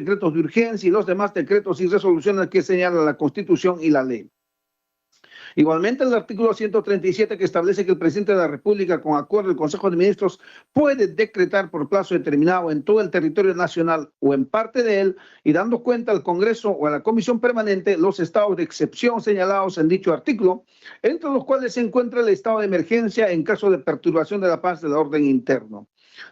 decretos de urgencia y los demás decretos y resoluciones que señala la Constitución y la ley. Igualmente, el artículo 137 que establece que el presidente de la República, con acuerdo del Consejo de Ministros, puede decretar por plazo determinado en todo el territorio nacional o en parte de él y dando cuenta al Congreso o a la Comisión Permanente los estados de excepción señalados en dicho artículo, entre los cuales se encuentra el estado de emergencia en caso de perturbación de la paz del orden interno,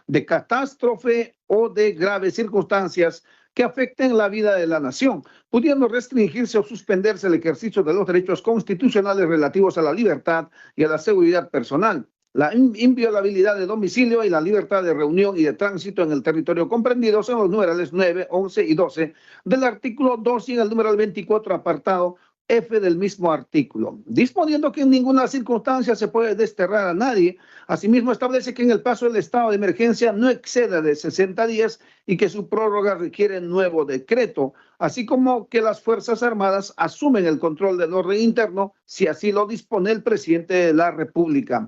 de catástrofe o de graves circunstancias que afecten la vida de la nación, pudiendo restringirse o suspenderse el ejercicio de los derechos constitucionales relativos a la libertad y a la seguridad personal, la inviolabilidad de domicilio y la libertad de reunión y de tránsito en el territorio comprendidos en los numerales 9, 11 y 12 del artículo 2 y en el numeral 24 apartado F del mismo artículo, disponiendo que en ninguna circunstancia se puede desterrar a nadie. Asimismo, establece que en el paso del estado de emergencia no exceda de 60 días y que su prórroga requiere nuevo decreto, así como que las Fuerzas Armadas asumen el control del orden interno si así lo dispone el presidente de la República.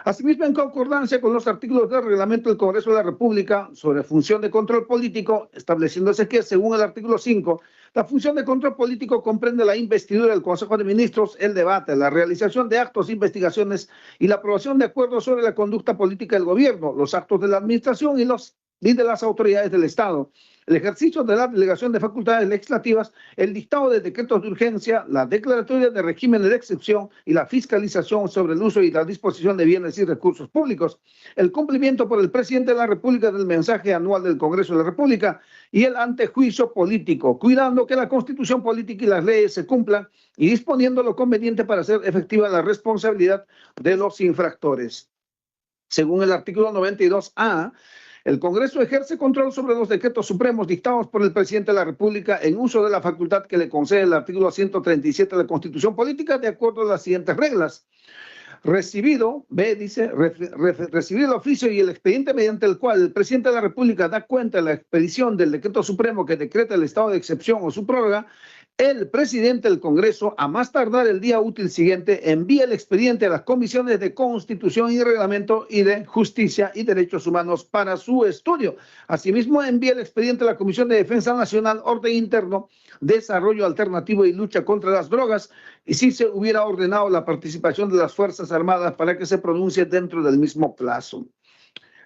Asimismo, en concordancia con los artículos del reglamento del Congreso de la República sobre función de control político, estableciéndose que, según el artículo 5, la función de control político comprende la investidura del Consejo de Ministros, el debate, la realización de actos, investigaciones y la aprobación de acuerdos sobre la conducta política del gobierno, los actos de la administración y de las autoridades del Estado, el ejercicio de la delegación de facultades legislativas, el dictado de decretos de urgencia, la declaratoria de regímenes de excepción y la fiscalización sobre el uso y la disposición de bienes y recursos públicos, el cumplimiento por el presidente de la República del mensaje anual del Congreso de la República y el antejuicio político, cuidando que la Constitución política y las leyes se cumplan y disponiendo lo conveniente para hacer efectiva la responsabilidad de los infractores. Según el artículo 92A, el Congreso ejerce control sobre los decretos supremos dictados por el presidente de la República en uso de la facultad que le concede el artículo 137 de la Constitución Política de acuerdo a las siguientes reglas. Recibido el oficio y el expediente mediante el cual el presidente de la República da cuenta de la expedición del decreto supremo que decreta el estado de excepción o su prórroga, el presidente del Congreso, a más tardar el día útil siguiente, envía el expediente a las comisiones de Constitución y Reglamento y de Justicia y Derechos Humanos para su estudio. Asimismo, envía el expediente a la Comisión de Defensa Nacional, Orden Interno, Desarrollo Alternativo y Lucha contra las Drogas, y si se hubiera ordenado la participación de las Fuerzas Armadas para que se pronuncie dentro del mismo plazo.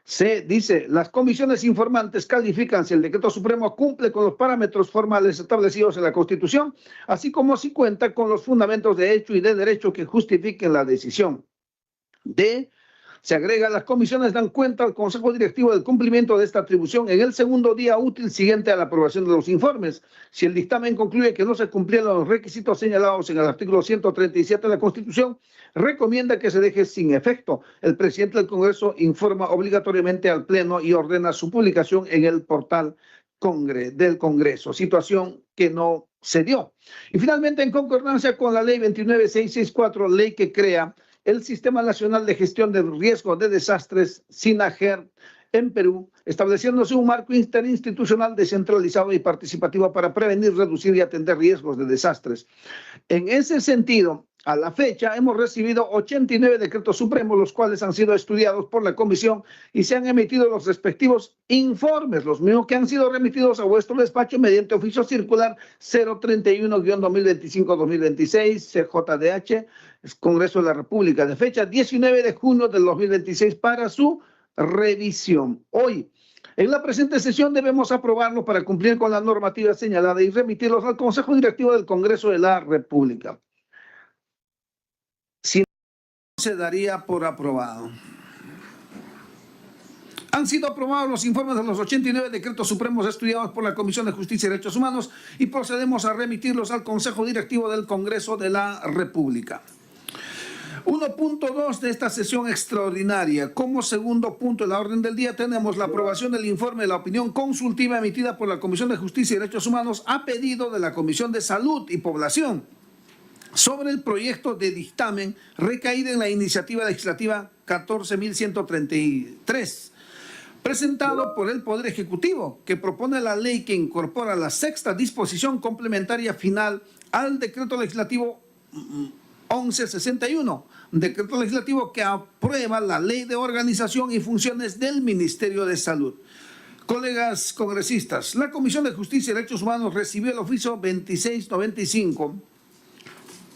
Se dice, las comisiones informantes califican si el decreto supremo cumple con los parámetros formales establecidos en la Constitución, así como si cuenta con los fundamentos de hecho y de derecho que justifiquen la decisión. D. Se agrega, las comisiones dan cuenta al Consejo Directivo del cumplimiento de esta atribución en el segundo día útil siguiente a la aprobación de los informes. Si el dictamen concluye que no se cumplieron los requisitos señalados en el artículo 137 de la Constitución, recomienda que se deje sin efecto. El presidente del Congreso informa obligatoriamente al Pleno y ordena su publicación en el portal del Congreso, situación que no se dio. Y finalmente, en concordancia con la ley 29664, ley que crea el Sistema Nacional de Gestión de Riesgo de Desastres, SINAGER, en Perú, estableciéndose un marco interinstitucional descentralizado y participativo para prevenir, reducir y atender riesgos de desastres. En ese sentido, a la fecha hemos recibido 89 decretos supremos, los cuales han sido estudiados por la Comisión y se han emitido los respectivos informes, los mismos que han sido remitidos a vuestro despacho mediante oficio circular 031-2025-2026, CJDH, Congreso de la República, de fecha 19 de junio del 2026 para su revisión. Hoy, en la presente sesión debemos aprobarlo para cumplir con la normativa señalada y remitirlos al Consejo Directivo del Congreso de la República. Si no, se daría por aprobado. Han sido aprobados los informes de los 89 decretos supremos estudiados por la Comisión de Justicia y Derechos Humanos y procedemos a remitirlos al Consejo Directivo del Congreso de la República. 1.2 de esta sesión extraordinaria. Como segundo punto de la orden del día tenemos la aprobación del informe de la opinión consultiva emitida por la Comisión de Justicia y Derechos Humanos a pedido de la Comisión de Salud y Población sobre el proyecto de dictamen recaído en la iniciativa legislativa 14.133, presentado por el Poder Ejecutivo, que propone la ley que incorpora la sexta disposición complementaria final al decreto legislativo 1161, decreto legislativo que aprueba la Ley de Organización y Funciones del Ministerio de Salud. Colegas congresistas, la Comisión de Justicia y Derechos Humanos recibió el oficio 2695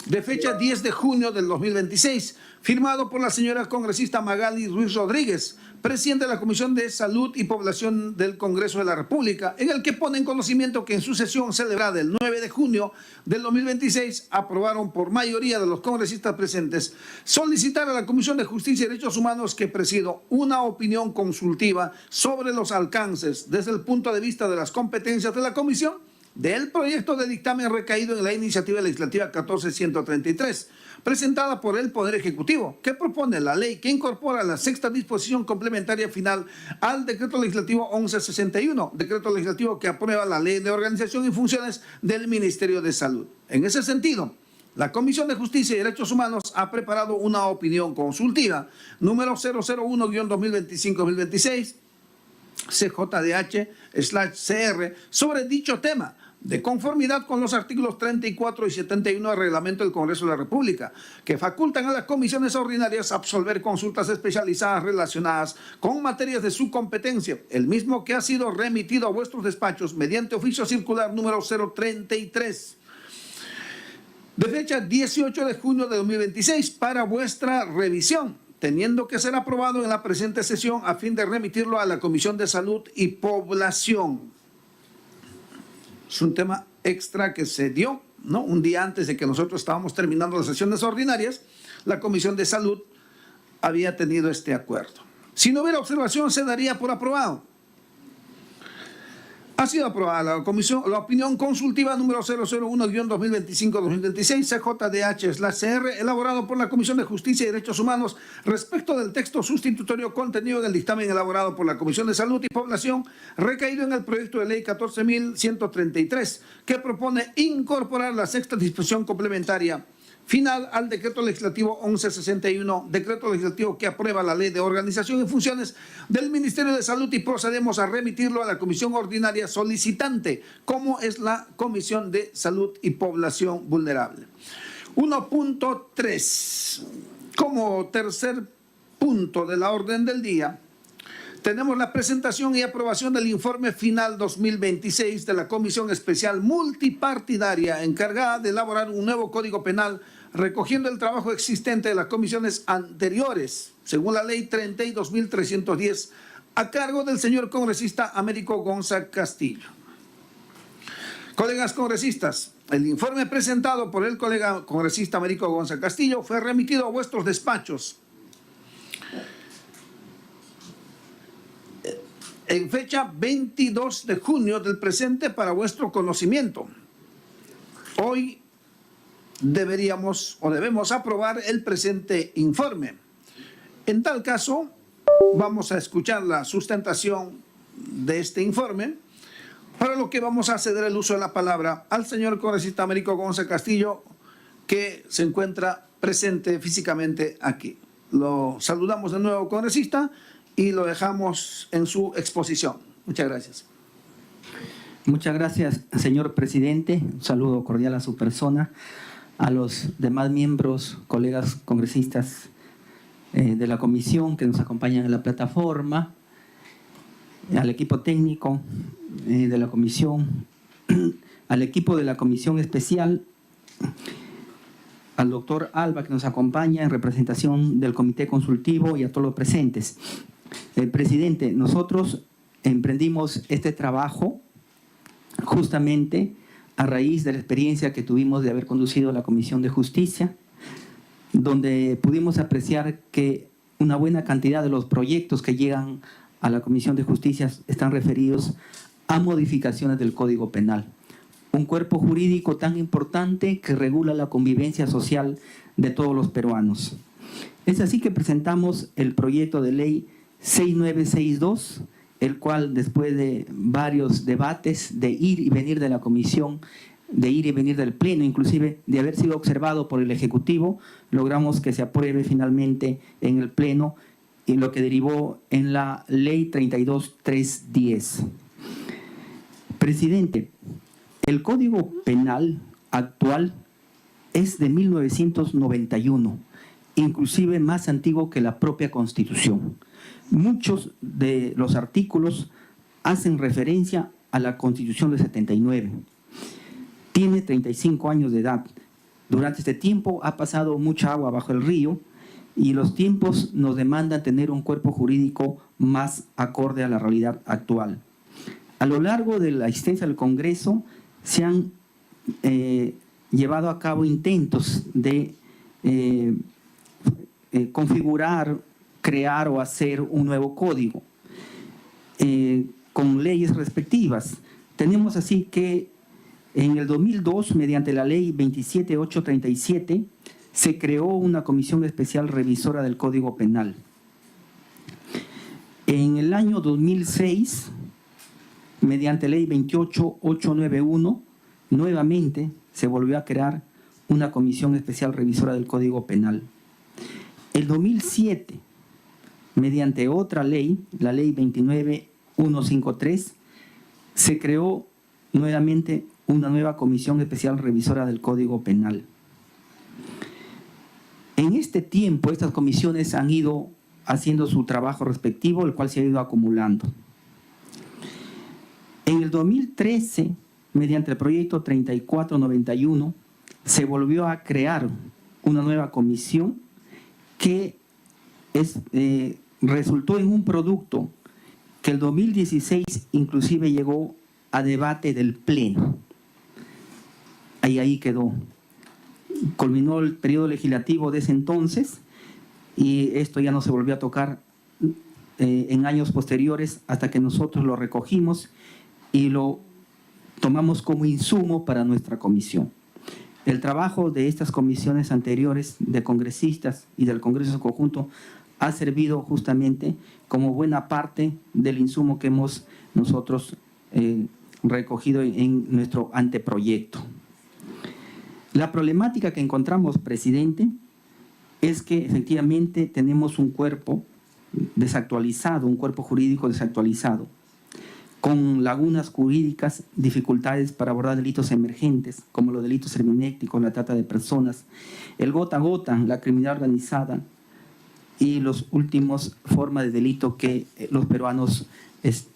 de fecha 10 de junio del 2026, firmado por la señora congresista Magali Ruiz Rodríguez, presidente de la Comisión de Salud y Población del Congreso de la República, en el que pone en conocimiento que en su sesión celebrada el 9 de junio del 2026 aprobaron por mayoría de los congresistas presentes solicitar a la Comisión de Justicia y Derechos Humanos que presido una opinión consultiva sobre los alcances desde el punto de vista de las competencias de la Comisión del proyecto de dictamen recaído en la iniciativa legislativa 14133, presentada por el Poder Ejecutivo, que propone la ley que incorpora la sexta disposición complementaria final al decreto legislativo 1161, decreto legislativo que aprueba la ley de organización y funciones del Ministerio de Salud. En ese sentido, la Comisión de Justicia y Derechos Humanos ha preparado una opinión consultiva número 001-2025-2026, CJDH/CR, sobre dicho tema, de conformidad con los artículos 34 y 71 del Reglamento del Congreso de la República, que facultan a las comisiones ordinarias a absolver consultas especializadas relacionadas con materias de su competencia, el mismo que ha sido remitido a vuestros despachos mediante oficio circular número 033, de fecha 18 de junio de 2026, para vuestra revisión, teniendo que ser aprobado en la presente sesión a fin de remitirlo a la Comisión de Salud y Población. Es un tema extra que se dio, ¿no? Un día antes de que nosotros estábamos terminando las sesiones ordinarias, la Comisión de Salud había tenido este acuerdo. Si no hubiera observación, se daría por aprobado. Ha sido aprobada la opinión consultiva número 001-2025-2026 CJDH/CR, elaborado por la Comisión de Justicia y Derechos Humanos respecto del texto sustitutorio contenido en el dictamen elaborado por la Comisión de Salud y Población, recaído en el proyecto de ley 14.133, que propone incorporar la sexta disposición complementaria final al decreto legislativo 1161, decreto legislativo que aprueba la ley de organización y funciones del Ministerio de Salud, y procedemos a remitirlo a la comisión ordinaria solicitante, como es la Comisión de Salud y Población Vulnerable. 1.3. Como tercer punto de la orden del día, tenemos la presentación y aprobación del informe final 2026 de la Comisión Especial Multipartidaria encargada de elaborar un nuevo Código Penal, recogiendo el trabajo existente de las comisiones anteriores, según la Ley 32.310, a cargo del señor congresista Américo Gonza Castillo. Colegas congresistas, el informe presentado por el colega congresista Américo Gonza Castillo fue remitido a vuestros despachos en fecha 22 de junio del presente para vuestro conocimiento. Hoy debemos aprobar el presente informe. En tal caso, vamos a escuchar la sustentación de este informe, para lo que vamos a ceder el uso de la palabra al señor congresista Américo Gonza Castillo, que se encuentra presente físicamente aquí. Lo saludamos de nuevo, congresista, y lo dejamos en su exposición. Muchas gracias. Muchas gracias, señor presidente. Un saludo cordial a su persona, a los demás miembros, colegas congresistas de la comisión que nos acompañan en la plataforma, al equipo técnico de la comisión, al equipo de la comisión especial, al doctor Alba, que nos acompaña en representación del comité consultivo, y a todos los presentes. Presidente, nosotros emprendimos este trabajo justamente a raíz de la experiencia que tuvimos de haber conducido la Comisión de Justicia, donde pudimos apreciar que una buena cantidad de los proyectos que llegan a la Comisión de Justicia están referidos a modificaciones del Código Penal, un cuerpo jurídico tan importante que regula la convivencia social de todos los peruanos. Es así que presentamos el proyecto de ley 6962, el cual, después de varios debates, de ir y venir de la comisión, de ir y venir del pleno, inclusive de haber sido observado por el Ejecutivo, logramos que se apruebe finalmente en el pleno, y lo que derivó en la ley 32310. Presidente, el Código Penal actual es de 1991, inclusive más antiguo que la propia Constitución. Muchos de los artículos hacen referencia a la Constitución del 79. Tiene 35 años de edad. Durante este tiempo ha pasado mucha agua bajo el río y los tiempos nos demandan tener un cuerpo jurídico más acorde a la realidad actual. A lo largo de la existencia del Congreso se han llevado a cabo intentos de configurar, crear o hacer un nuevo código con leyes respectivas. Tenemos así que en el 2002, mediante la ley 27837, se creó una comisión especial revisora del Código Penal. En el año 2006, mediante ley 28891, nuevamente se volvió a crear una comisión especial revisora del Código Penal. El 2007, mediante otra ley, la ley 29153, se creó nuevamente una nueva comisión especial revisora del Código Penal. En este tiempo, estas comisiones han ido haciendo su trabajo respectivo, el cual se ha ido acumulando. En el 2013, mediante el proyecto 3491, se volvió a crear una nueva comisión que resultó en un producto que el 2016 inclusive llegó a debate del Pleno. Ahí quedó. Culminó el periodo legislativo de ese entonces y esto ya no se volvió a tocar en años posteriores hasta que nosotros lo recogimos y lo tomamos como insumo para nuestra comisión. El trabajo de estas comisiones anteriores de congresistas y del Congreso conjunto ha servido justamente como buena parte del insumo que hemos nosotros recogido en nuestro anteproyecto. La problemática que encontramos, presidente, es que efectivamente tenemos un cuerpo desactualizado, un cuerpo jurídico desactualizado, con lagunas jurídicas, dificultades para abordar delitos emergentes, como los delitos hermenéuticos, la trata de personas, el gota a gota, la criminalidad organizada y los últimos formas de delito que los peruanos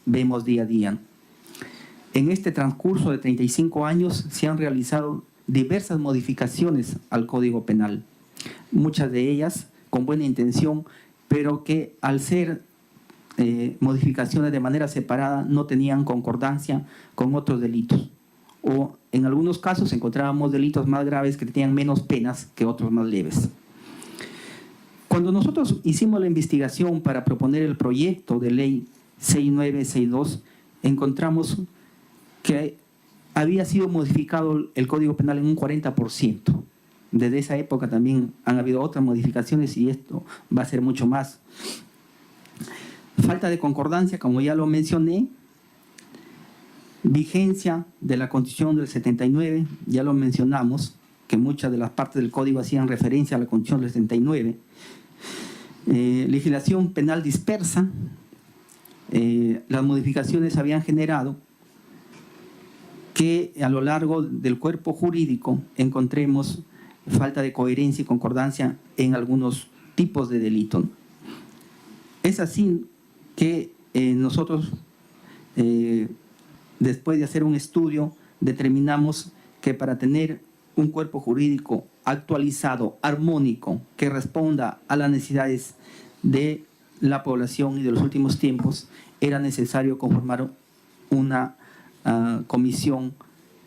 vemos día a día. En este transcurso de 35 años se han realizado diversas modificaciones al Código Penal, muchas de ellas con buena intención, pero que al ser modificaciones de manera separada no tenían concordancia con otros delitos. O en algunos casos encontrábamos delitos más graves que tenían menos penas que otros más leves. Cuando nosotros hicimos la investigación para proponer el proyecto de ley 6962, encontramos que había sido modificado el Código Penal en un 40%. Desde esa época también han habido otras modificaciones y esto va a ser mucho más. Falta de concordancia, como ya lo mencioné. Vigencia de la Constitución del 79, ya lo mencionamos, que muchas de las partes del Código hacían referencia a la Constitución del 79. Legislación penal dispersa. Las modificaciones habían generado que a lo largo del cuerpo jurídico encontremos falta de coherencia y concordancia en algunos tipos de delito. Es así que nosotros, después de hacer un estudio, determinamos que para tener un cuerpo jurídico actualizado, armónico, que responda a las necesidades de la población y de los últimos tiempos, era necesario conformar una comisión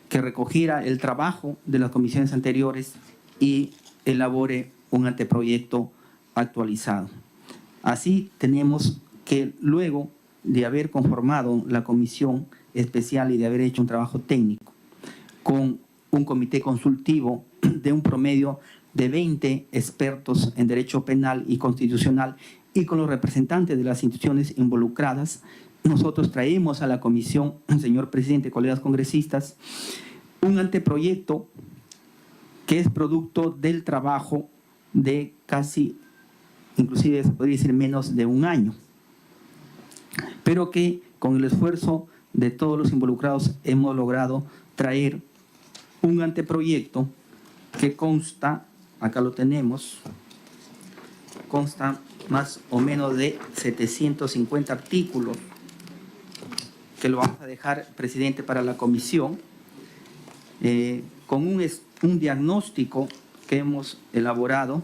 que recogiera el trabajo de las comisiones anteriores y elabore un anteproyecto actualizado. Así tenemos que luego de haber conformado la comisión especial y de haber hecho un trabajo técnico con un comité consultivo de un promedio de 20 expertos en derecho penal y constitucional y con los representantes de las instituciones involucradas, nosotros traemos a la comisión, señor presidente, colegas congresistas, un anteproyecto que es producto del trabajo de casi, inclusive se podría decir menos de un año, pero que con el esfuerzo de todos los involucrados hemos logrado traer un anteproyecto que consta, acá lo tenemos, consta más o menos de 750 artículos que lo vamos a dejar, presidente, para la comisión, con un diagnóstico que hemos elaborado,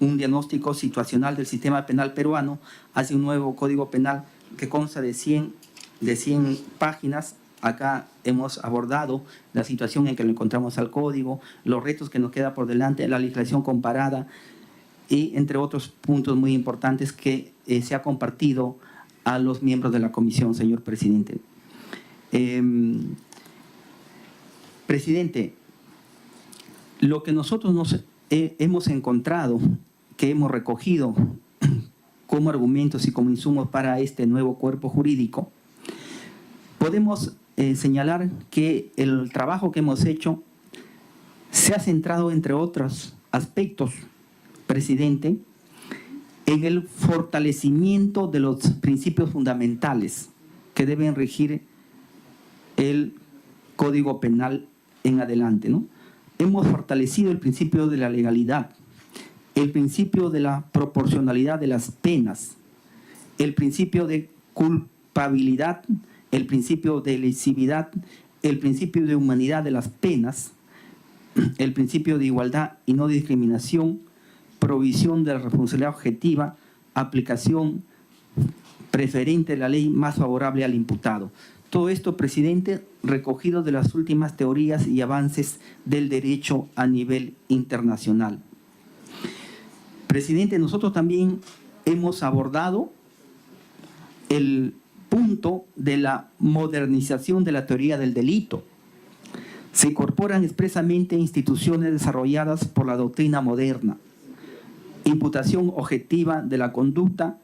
un diagnóstico situacional del sistema penal peruano hacia un nuevo código penal que consta de 100 páginas. Acá hemos abordado la situación en que lo encontramos al código, los retos que nos queda por delante, la legislación comparada y entre otros puntos muy importantes que se ha compartido a los miembros de la comisión, señor presidente. Presidente, lo que nosotros hemos encontrado, que hemos recogido como argumentos y como insumos para este nuevo cuerpo jurídico, podemos señalar que el trabajo que hemos hecho se ha centrado, entre otros aspectos, presidente, en el fortalecimiento de los principios fundamentales que deben regir el Código Penal en adelante, ¿no? Hemos fortalecido el principio de la legalidad, el principio de la proporcionalidad de las penas, el principio de culpabilidad, el principio de lesividad, el principio de humanidad de las penas, el principio de igualdad y no discriminación, provisión de la responsabilidad objetiva, aplicación preferente de la ley más favorable al imputado. Todo esto, presidente, recogido de las últimas teorías y avances del derecho a nivel internacional. Presidente, nosotros también hemos abordado el punto de la modernización de la teoría del delito. Se incorporan expresamente instituciones desarrolladas por la doctrina moderna, imputación objetiva de la conducta,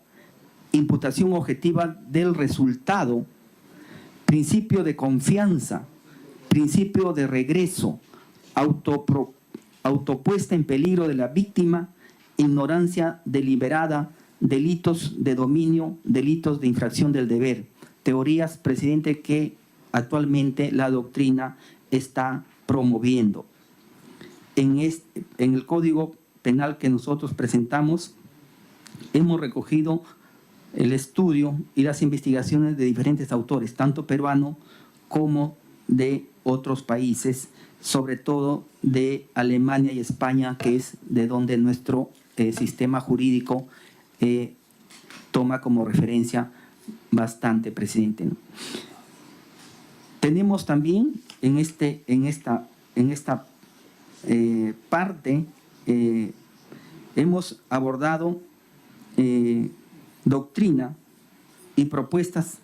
imputación objetiva del resultado, principio de confianza, principio de regreso, autopuesta en peligro de la víctima, ignorancia deliberada, delitos de dominio, delitos de infracción del deber. Teorías, presidente, que actualmente la doctrina está promoviendo. En el Código Penal que nosotros presentamos, hemos recogido el estudio y las investigaciones de diferentes autores, tanto peruano como de otros países, sobre todo de Alemania y España, que es de donde nuestro sistema jurídico toma como referencia bastante, presidente, ¿no? Tenemos también en esta parte, hemos abordado doctrina y propuestas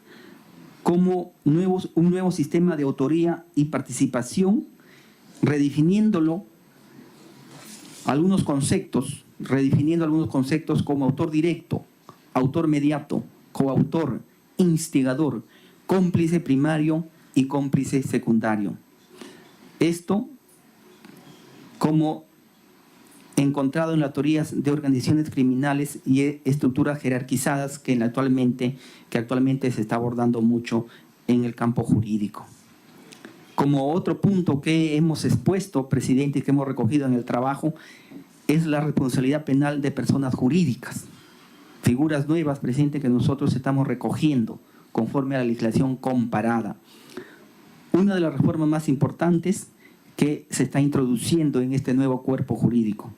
como un nuevo sistema de autoría y participación, redefiniendo algunos conceptos como autor directo, autor mediato, coautor, instigador, cómplice primario y cómplice secundario. Esto como encontrado en las teorías de organizaciones criminales y estructuras jerarquizadas que actualmente se está abordando mucho en el campo jurídico. Como otro punto que hemos expuesto, presidente, y que hemos recogido en el trabajo, es la responsabilidad penal de personas jurídicas. Figuras nuevas, presidente, que nosotros estamos recogiendo conforme a la legislación comparada. Una de las reformas más importantes que se está introduciendo en este nuevo cuerpo jurídico.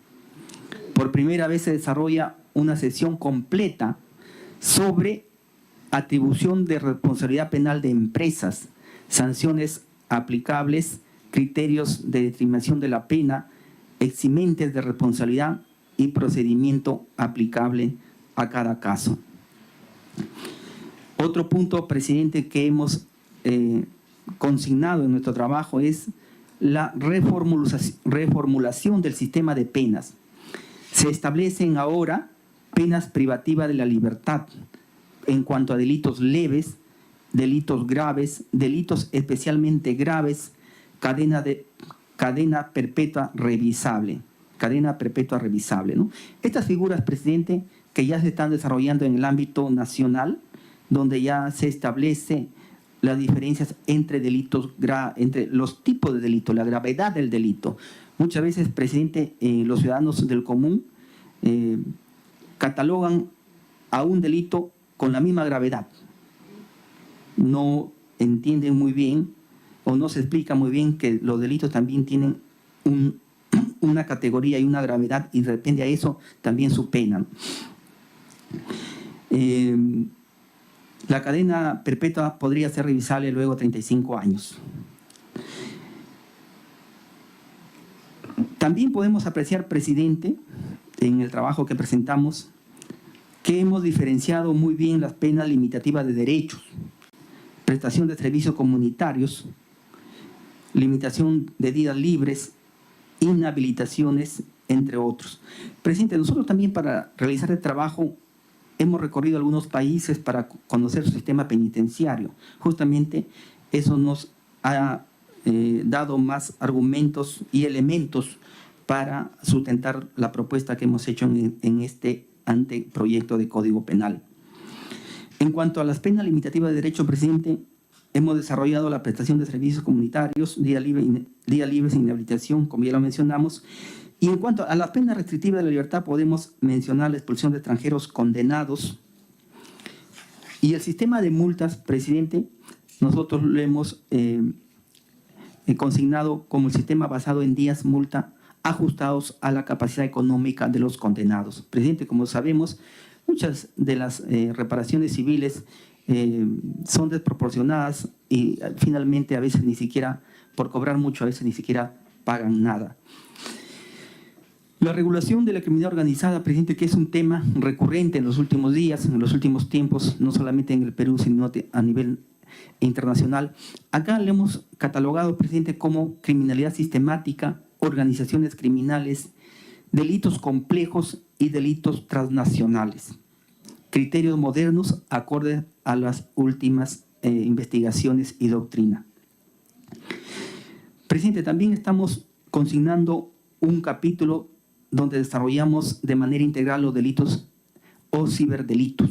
Por primera vez se desarrolla una sesión completa sobre atribución de responsabilidad penal de empresas, sanciones aplicables, criterios de determinación de la pena, eximentes de responsabilidad y procedimiento aplicable a cada caso. Otro punto, presidente, que hemos consignado en nuestro trabajo es la reformulación del sistema de penas. Se establecen ahora penas privativas de la libertad en cuanto a delitos leves, delitos graves, delitos especialmente graves, cadena perpetua revisable. ¿No? Estas figuras, presidente, que ya se están desarrollando en el ámbito nacional, donde ya se establece las diferencias entre entre los tipos de delito, la gravedad del delito. Muchas veces, presidente, los ciudadanos del común catalogan a un delito con la misma gravedad. no entienden muy bien o no se explica muy bien que los delitos también tienen una categoría y una gravedad, y depende a eso también su pena. La cadena perpetua podría ser revisable luego 35 años. También podemos apreciar, presidente, en el trabajo que presentamos, que hemos diferenciado muy bien las penas limitativas de derechos, prestación de servicios comunitarios, limitación de días libres, inhabilitaciones, entre otros. Presidente, nosotros también para realizar el trabajo hemos recorrido algunos países para conocer su sistema penitenciario. Justamente eso nos ha dado más argumentos y elementos para sustentar la propuesta que hemos hecho en este anteproyecto de Código Penal. En cuanto a las penas limitativas de derecho, presidente, hemos desarrollado la prestación de servicios comunitarios, día libre sin inhabilitación, como ya lo mencionamos. Y en cuanto a las penas restrictivas de la libertad, podemos mencionar la expulsión de extranjeros condenados. Y el sistema de multas, presidente, nosotros lo hemos consignado como el sistema basado en días multa ajustados a la capacidad económica de los condenados. Presidente, como sabemos, muchas de las reparaciones civiles son desproporcionadas y finalmente a veces ni siquiera, por cobrar mucho, a veces ni siquiera pagan nada. La regulación de la criminalidad organizada, presidente, que es un tema recurrente en los últimos días, en los últimos tiempos, no solamente en el Perú, sino a nivel internacional. Acá le hemos catalogado, presidente, como criminalidad sistemática, organizaciones criminales, delitos complejos y delitos transnacionales. Criterios modernos acorde a las últimas investigaciones y doctrina. Presidente, también estamos consignando un capítulo donde desarrollamos de manera integral los delitos o ciberdelitos,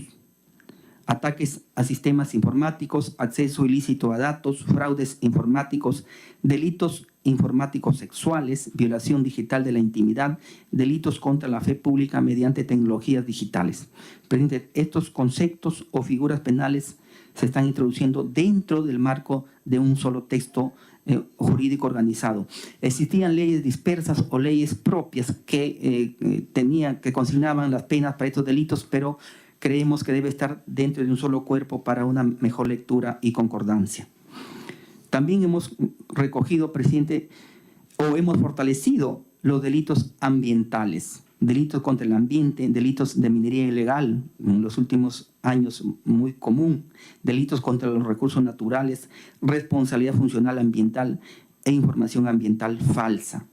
ataques a sistemas informáticos, acceso ilícito a datos, fraudes informáticos, delitos informáticos sexuales, violación digital de la intimidad, delitos contra la fe pública mediante tecnologías digitales. Presidente, estos conceptos o figuras penales se están introduciendo dentro del marco de un solo texto jurídico organizado. Existían leyes dispersas o leyes propias que consignaban las penas para estos delitos, pero creemos que debe estar dentro de un solo cuerpo para una mejor lectura y concordancia. También hemos recogido, presidente, o hemos fortalecido los delitos ambientales, delitos contra el ambiente, delitos de minería ilegal, en los últimos años muy común, delitos contra los recursos naturales, responsabilidad funcional ambiental e información ambiental falsa.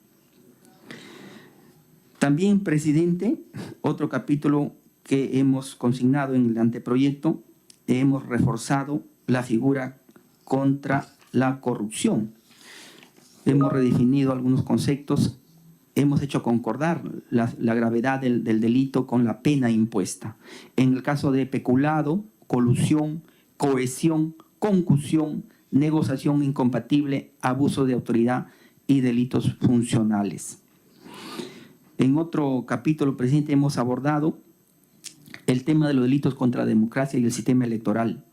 También, presidente, otro capítulo que hemos consignado en el anteproyecto, hemos reforzado la figura contra la corrupción. Hemos redefinido algunos conceptos, hemos hecho concordar la gravedad del delito con la pena impuesta. En el caso de peculado, colusión, cohesión, concusión, negociación incompatible, abuso de autoridad y delitos funcionales. En otro capítulo, presidente, hemos abordado el tema de los delitos contra la democracia y el sistema electoral,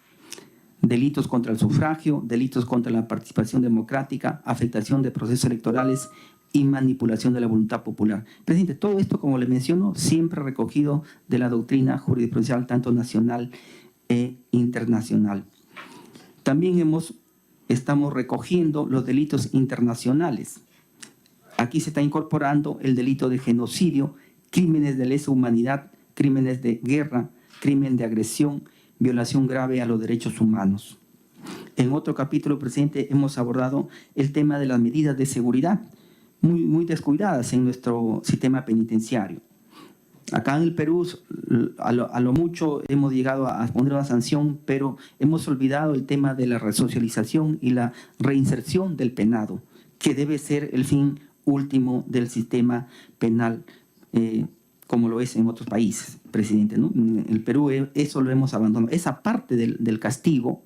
delitos contra el sufragio, delitos contra la participación democrática, afectación de procesos electorales y manipulación de la voluntad popular. Presidente, todo esto, como le menciono, siempre recogido de la doctrina jurisprudencial tanto nacional e internacional. También estamos recogiendo los delitos internacionales. Aquí se está incorporando el delito de genocidio, crímenes de lesa humanidad, crímenes de guerra, crimen de agresión, violación grave a los derechos humanos. En otro capítulo, presidente, hemos abordado el tema de las medidas de seguridad, muy descuidadas en nuestro sistema penitenciario. Acá en el Perú, a lo mucho hemos llegado a poner una sanción, pero hemos olvidado el tema de la resocialización y la reinserción del penado, que debe ser el fin último del sistema penal, como lo es en otros países, presidente, ¿no? En el Perú eso lo hemos abandonado. Esa parte del castigo,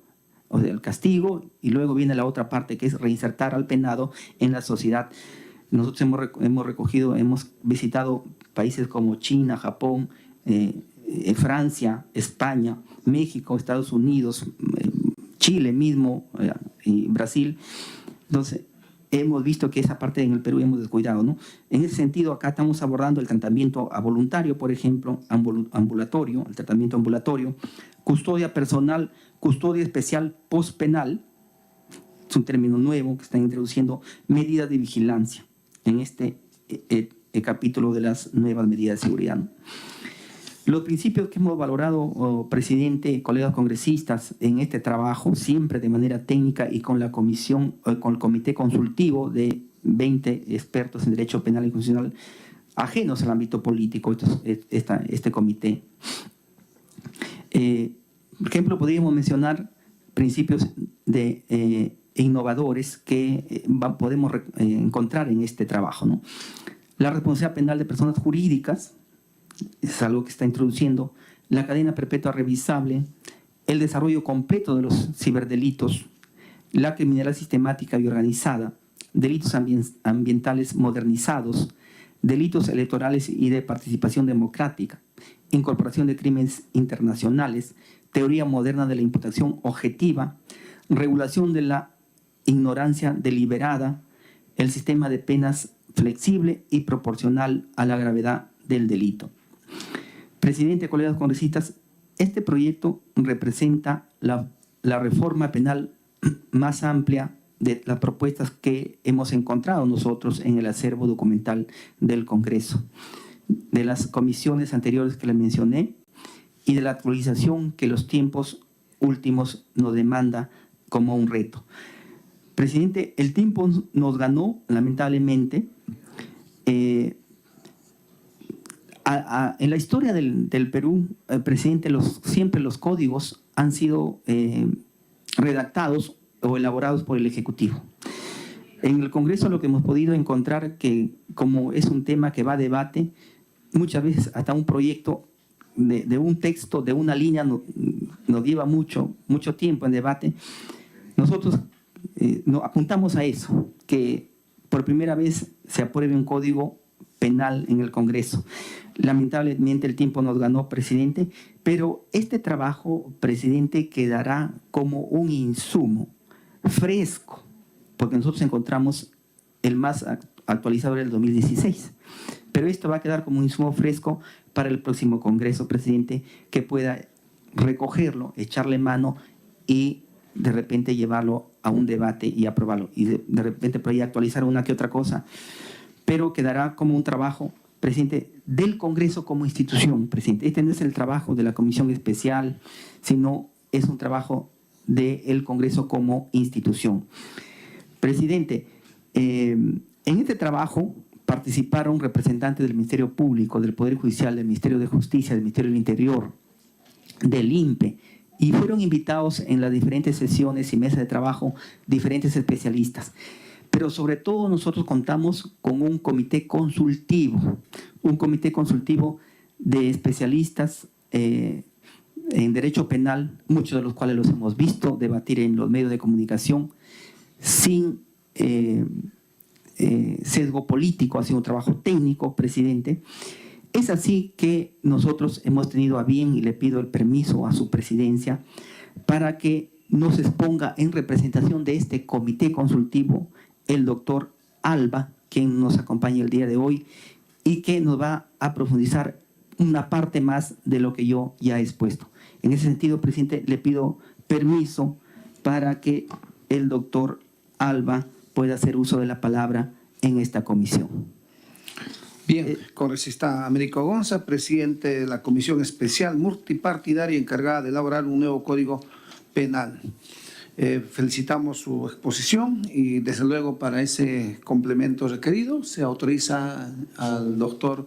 o del castigo, y luego viene la otra parte que es reinsertar al penado en la sociedad. Nosotros hemos visitado países como China, Japón, Francia, España, México, Estados Unidos, Chile, Chile mismo y Brasil. Entonces, hemos visto que esa parte en el Perú hemos descuidado, ¿no? En ese sentido, acá estamos abordando el tratamiento voluntario, por ejemplo, ambulatorio, el tratamiento ambulatorio, custodia personal, custodia especial postpenal, es un término nuevo que están introduciendo, medidas de vigilancia en este capítulo de las nuevas medidas de seguridad, ¿no? Los principios que hemos valorado, presidente, colegas congresistas, en este trabajo, siempre de manera técnica y con la comisión, con el comité consultivo de 20 expertos en derecho penal y constitucional, ajenos al ámbito político, este comité. Por ejemplo, podríamos mencionar principios innovadores que podemos encontrar en este trabajo, ¿no? La responsabilidad penal de personas jurídicas, es algo que está introduciendo, la cadena perpetua revisable, el desarrollo completo de los ciberdelitos, la criminalidad sistemática y organizada, delitos ambientales modernizados, delitos electorales y de participación democrática, incorporación de crímenes internacionales, teoría moderna de la imputación objetiva, regulación de la ignorancia deliberada, el sistema de penas flexible y proporcional a la gravedad del delito. Presidente, colegas congresistas, este proyecto representa la reforma penal más amplia de las propuestas que hemos encontrado nosotros en el acervo documental del Congreso, de las comisiones anteriores que les mencioné y de la actualización que los tiempos últimos nos demanda como un reto. Presidente, el tiempo nos ganó, lamentablemente. En la historia del Perú, presidente, siempre los códigos han sido redactados o elaborados por el Ejecutivo. En el Congreso lo que hemos podido encontrar que, como es un tema que va a debate, muchas veces hasta un proyecto de un texto, de una línea, nos lleva mucho tiempo en debate. Nosotros apuntamos a eso, que por primera vez se apruebe un código penal en el Congreso. Lamentablemente el tiempo nos ganó, presidente, pero este trabajo, presidente, quedará como un insumo fresco, porque nosotros encontramos el más actualizado del 2016, pero esto va a quedar como un insumo fresco para el próximo Congreso, presidente, que pueda recogerlo, echarle mano y de repente llevarlo a un debate y aprobarlo, y de repente por ahí actualizar una que otra cosa, pero quedará como un trabajo, presidente, del Congreso como institución, presidente. Este no es el trabajo de la Comisión Especial, sino es un trabajo del Congreso como institución. Presidente, en este trabajo participaron representantes del Ministerio Público, del Poder Judicial, del Ministerio de Justicia, del Ministerio del Interior, del INPE, y fueron invitados en las diferentes sesiones y mesas de trabajo diferentes especialistas. Pero sobre todo nosotros contamos con un comité consultivo de especialistas en derecho penal, muchos de los cuales los hemos visto debatir en los medios de comunicación, sin sesgo político, ha sido un trabajo técnico, presidente. Es así que nosotros hemos tenido a bien, y le pido el permiso a su presidencia, para que nos exponga en representación de este comité consultivo el doctor Alba, quien nos acompaña el día de hoy y que nos va a profundizar una parte más de lo que yo ya he expuesto. En ese sentido, presidente, le pido permiso para que el doctor Alba pueda hacer uso de la palabra en esta comisión. Bien, congresista Américo Gonza, presidente de la Comisión Especial Multipartidaria encargada de elaborar un nuevo Código Penal. Felicitamos su exposición y desde luego para ese complemento requerido se autoriza al doctor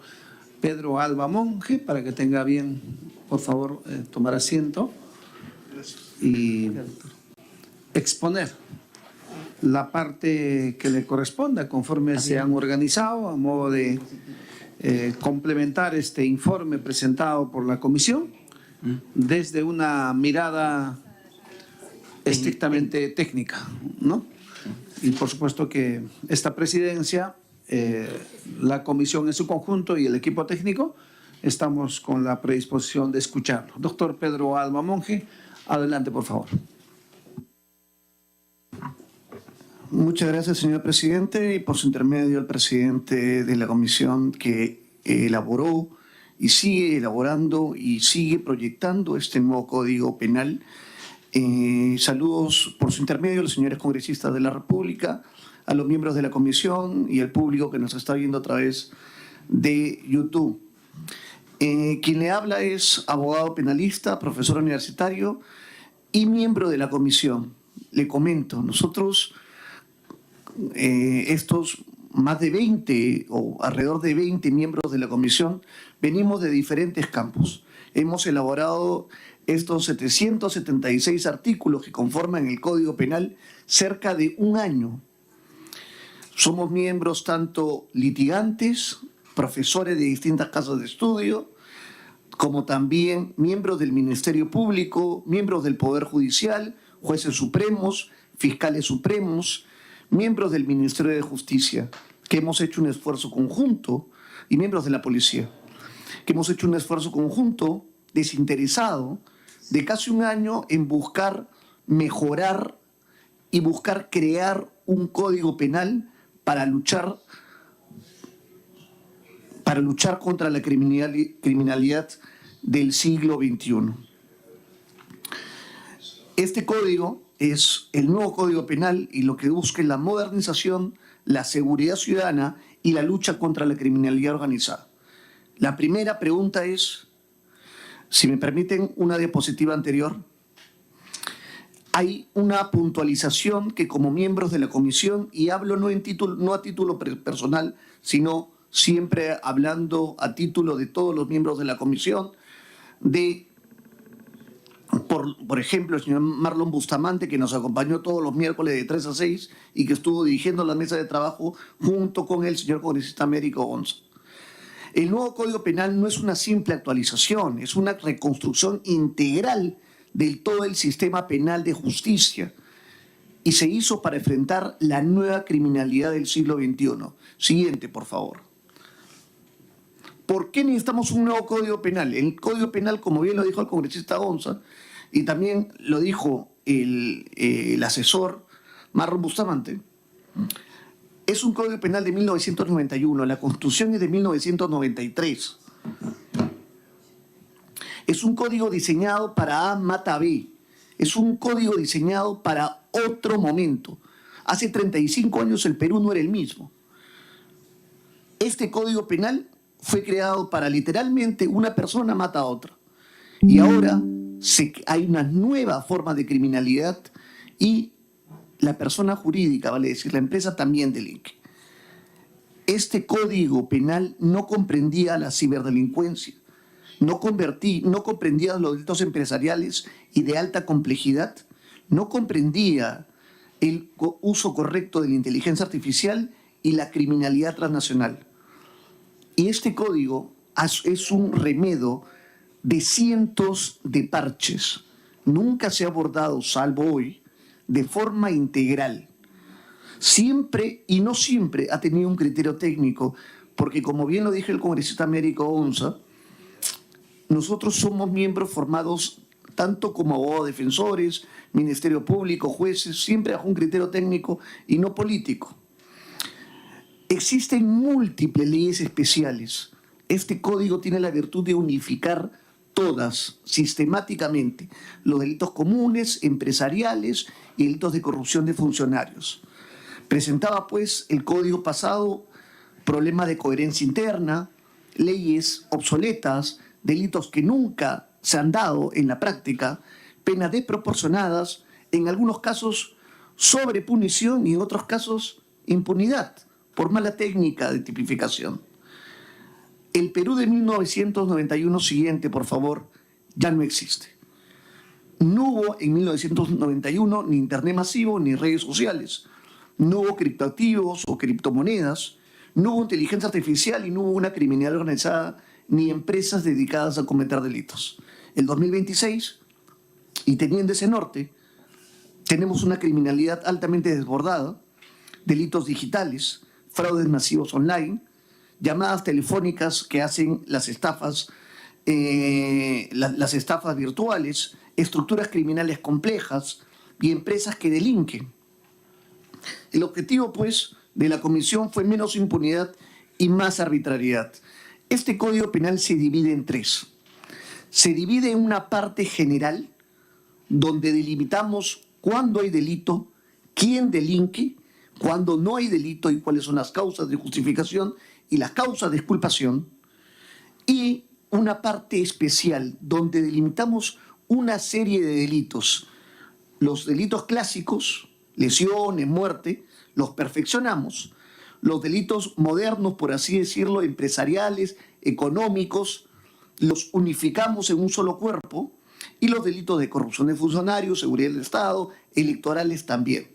Pedro Alba Monge para que tenga bien, por favor, tomar asiento y exponer la parte que le corresponda conforme se han organizado a modo de complementar este informe presentado por la comisión desde una mirada estrictamente técnica, ¿no? Y por supuesto que esta presidencia, la comisión en su conjunto y el equipo técnico, estamos con la predisposición de escucharlo. Doctor Pedro Alba Monge, adelante por favor. Muchas gracias, señor presidente, y por su intermedio al presidente de la comisión que elaboró y sigue elaborando y sigue proyectando este nuevo Código Penal. Saludos por su intermedio a los señores congresistas de la República, a los miembros de la comisión y al público que nos está viendo a través de YouTube. Quien le habla es abogado penalista, profesor universitario y miembro de la comisión. Le comento, nosotros, estos más de 20 o alrededor de 20 miembros de la comisión, venimos de diferentes campos. Hemos elaborado estos 776 artículos que conforman el Código Penal cerca de un año. Somos miembros tanto litigantes, profesores de distintas casas de estudio, como también miembros del Ministerio Público, miembros del Poder Judicial, jueces supremos, fiscales supremos, miembros del Ministerio de Justicia, que hemos hecho un esfuerzo conjunto, y miembros de la policía, que hemos hecho un esfuerzo conjunto desinteresado de casi un año en buscar mejorar y buscar crear un código penal para luchar contra la criminalidad del siglo XXI. Este código es el nuevo Código Penal y lo que busca es la modernización, la seguridad ciudadana y la lucha contra la criminalidad organizada. La primera pregunta es, si me permiten una diapositiva anterior, hay una puntualización que como miembros de la comisión, y hablo no a título personal, sino siempre hablando a título de todos los miembros de la comisión, por ejemplo, el señor Marlon Bustamante, que nos acompañó todos los miércoles de 3 a 6 y que estuvo dirigiendo la mesa de trabajo junto con el señor congresista Américo Gonza. El nuevo Código Penal no es una simple actualización, es una reconstrucción integral del todo el sistema penal de justicia y se hizo para enfrentar la nueva criminalidad del siglo XXI. Siguiente, por favor. ¿Por qué necesitamos un nuevo Código Penal? El Código Penal, como bien lo dijo el congresista Gonza, y también lo dijo el asesor Marlon Bustamante, es un Código Penal de 1991, la Constitución es de 1993. Es un código diseñado para A mata B, es un código diseñado para otro momento. Hace 35 años el Perú no era el mismo. Este Código Penal fue creado para literalmente una persona mata a otra. Y ahora hay una nueva forma de criminalidad y la persona jurídica, vale decir, la empresa también delinque. Este Código Penal no comprendía la ciberdelincuencia, no comprendía los delitos empresariales y de alta complejidad, no comprendía el uso correcto de la inteligencia artificial y la criminalidad transnacional. Y este código es un remedio de cientos de parches. Nunca se ha abordado, salvo hoy, de forma integral. Siempre y no siempre ha tenido un criterio técnico, porque como bien lo dije el congresista Américo Gonza, nosotros somos miembros formados tanto como abogados defensores, Ministerio Público, jueces, siempre bajo un criterio técnico y no político. Existen múltiples leyes especiales. Este código tiene la virtud de unificar todas, sistemáticamente, los delitos comunes, empresariales y delitos de corrupción de funcionarios. Presentaba, pues, el código pasado problemas de coherencia interna, leyes obsoletas, delitos que nunca se han dado en la práctica, penas desproporcionadas, en algunos casos sobrepunición y en otros casos impunidad por mala técnica de tipificación. El Perú de 1991 siguiente, por favor, ya no existe. No hubo en 1991 ni internet masivo ni redes sociales. No hubo criptoactivos o criptomonedas. No hubo inteligencia artificial y no hubo una criminalidad organizada ni empresas dedicadas a cometer delitos. El 2026, y teniendo ese norte, tenemos una criminalidad altamente desbordada, delitos digitales, fraudes masivos online, llamadas telefónicas que hacen las estafas virtuales, estructuras criminales complejas y empresas que delinquen. El objetivo, pues, de la comisión fue menos impunidad y más arbitrariedad. Este Código Penal se divide en tres. Se divide en una parte general, donde delimitamos cuándo hay delito, quién delinque, cuándo no hay delito y cuáles son las causas de justificación y las causas de exculpación, y una parte especial donde delimitamos una serie de delitos. Los delitos clásicos, lesiones, muerte, los perfeccionamos. Los delitos modernos, por así decirlo, empresariales, económicos, los unificamos en un solo cuerpo, y los delitos de corrupción de funcionarios, seguridad del Estado, electorales también.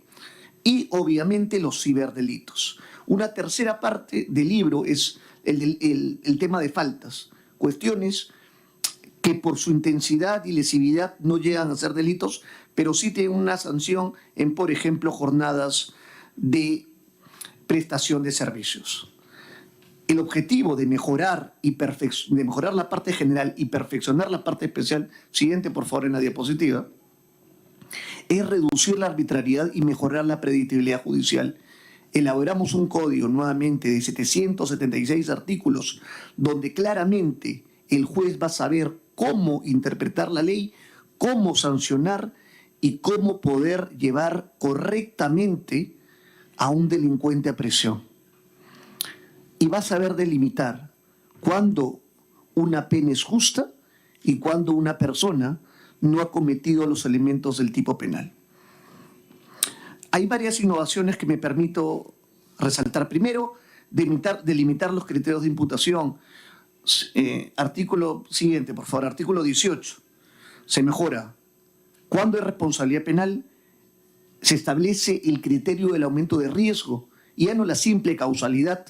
Y obviamente los ciberdelitos. Una tercera parte del libro es el tema de faltas, cuestiones que por su intensidad y lesividad no llegan a ser delitos, pero sí tienen una sanción en, por ejemplo, jornadas de prestación de servicios. El objetivo de mejorar la parte general y perfeccionar la parte especial, siguiente por favor en la diapositiva, es reducir la arbitrariedad y mejorar la predictibilidad judicial. Elaboramos un código nuevamente de 776 artículos donde claramente el juez va a saber cómo interpretar la ley, cómo sancionar y cómo poder llevar correctamente a un delincuente a prisión. Y va a saber delimitar cuándo una pena es justa y cuándo una persona no ha cometido los elementos del tipo penal. Hay varias innovaciones que me permito resaltar. Primero, delimitar los criterios de imputación. Artículo siguiente, por favor, artículo 18. Se mejora. Cuando hay responsabilidad penal, se establece el criterio del aumento de riesgo y ya no la simple causalidad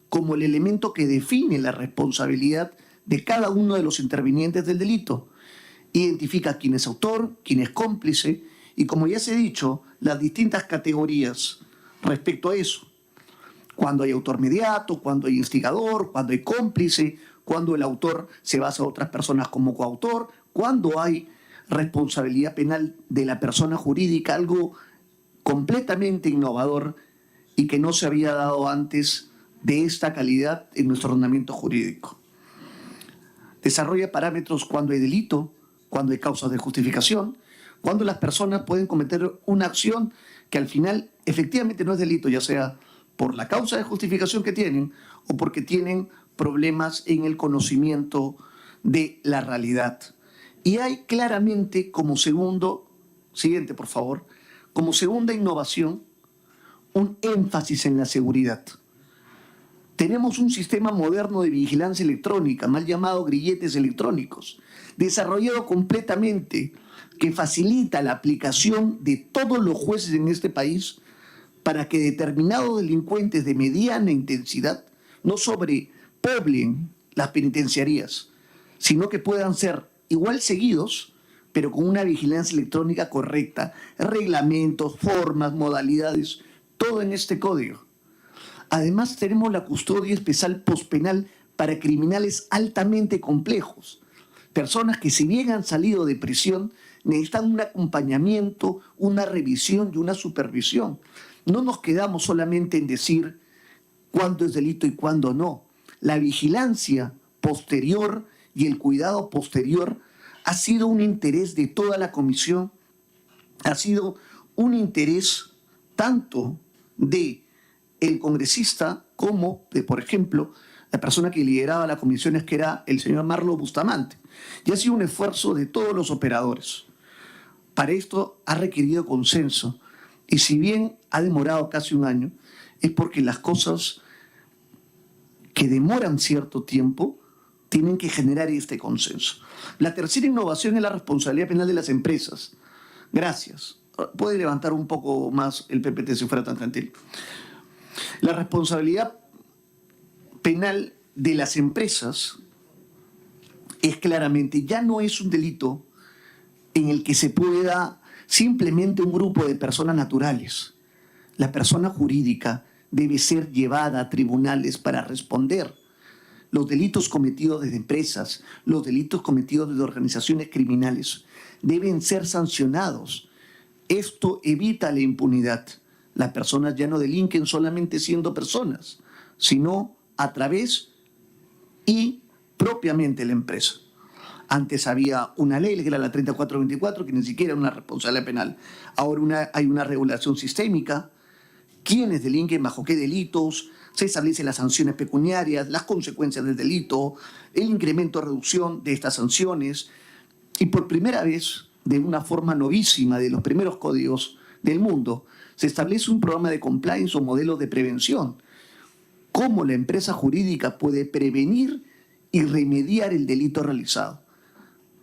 como el elemento que define la responsabilidad de cada uno de los intervinientes del delito. Identifica quién es autor, quién es cómplice y, como ya se ha dicho, las distintas categorías respecto a eso. Cuando hay autor mediato, cuando hay instigador, cuando hay cómplice, cuando el autor se basa a otras personas como coautor, cuando hay responsabilidad penal de la persona jurídica, algo completamente innovador y que no se había dado antes de esta calidad en nuestro ordenamiento jurídico. Desarrolla parámetros cuando hay delito, cuando hay causas de justificación, cuando las personas pueden cometer una acción que al final efectivamente no es delito, ya sea por la causa de justificación que tienen o porque tienen problemas en el conocimiento de la realidad. Y hay claramente como siguiente por favor, como segunda innovación, un énfasis en la seguridad. Tenemos un sistema moderno de vigilancia electrónica, mal llamado grilletes electrónicos, desarrollado completamente, que facilita la aplicación de todos los jueces en este país para que determinados delincuentes de mediana intensidad no sobrepoblen las penitenciarías, sino que puedan ser igual seguidos, pero con una vigilancia electrónica correcta, reglamentos, formas, modalidades, todo en este código. Además, tenemos la custodia especial pospenal para criminales altamente complejos, personas que si bien han salido de prisión, necesitan un acompañamiento, una revisión y una supervisión. No nos quedamos solamente en decir cuándo es delito y cuándo no. La vigilancia posterior y el cuidado posterior ha sido un interés de toda la comisión, ha sido un interés tanto de el congresista como de, por ejemplo, la persona que lideraba las comisiones, que era el señor Marlo Bustamante. Y ha sido un esfuerzo de todos los operadores. Para esto ha requerido consenso. Y si bien ha demorado casi un año, es porque las cosas que demoran cierto tiempo tienen que generar este consenso. La tercera innovación es la responsabilidad penal de las empresas. Gracias. Puede levantar un poco más el PPT si fuera tan gentil. La responsabilidad penal de las empresas es claramente, ya no es un delito en el que se pueda simplemente un grupo de personas naturales. La persona jurídica debe ser llevada a tribunales para responder. Los delitos cometidos desde empresas, los delitos cometidos desde organizaciones criminales deben ser sancionados. Esto evita la impunidad. Las personas ya no delinquen solamente siendo personas, sino a través y propiamente la empresa. Antes había una ley, que era la 3424, que ni siquiera era una responsabilidad penal. Ahora hay una regulación sistémica. ¿Quiénes delinquen? ¿Bajo qué delitos? Se establecen las sanciones pecuniarias, las consecuencias del delito, el incremento o reducción de estas sanciones. Y por primera vez, de una forma novísima, de los primeros códigos del mundo, se establece un programa de compliance o modelo de prevención. ¿Cómo la empresa jurídica puede prevenir y remediar el delito realizado?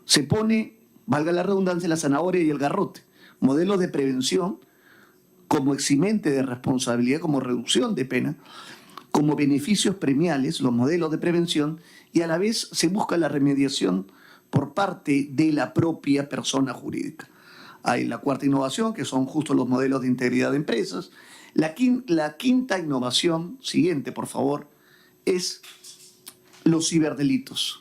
Se pone, valga la redundancia, la zanahoria y el garrote. Modelos de prevención como eximente de responsabilidad, como reducción de pena, como beneficios premiales, los modelos de prevención, y a la vez se busca la remediación por parte de la propia persona jurídica. Hay la cuarta innovación, que son justo los modelos de integridad de empresas. La quinta innovación, siguiente por favor, es los ciberdelitos.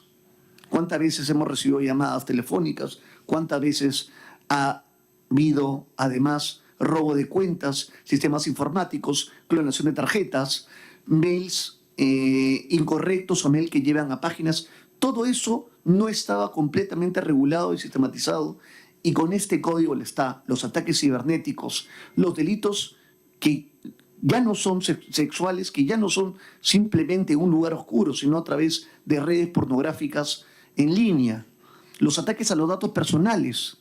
¿Cuántas veces hemos recibido llamadas telefónicas? ¿Cuántas veces ha habido además robo de cuentas, sistemas informáticos, clonación de tarjetas, mails incorrectos o mails que llevan a páginas? Todo eso no estaba completamente regulado y sistematizado, y con este código le está los ataques cibernéticos, los delitos que ya no son sexuales, que ya no son simplemente un lugar oscuro, sino a través de redes pornográficas en línea, los ataques a los datos personales,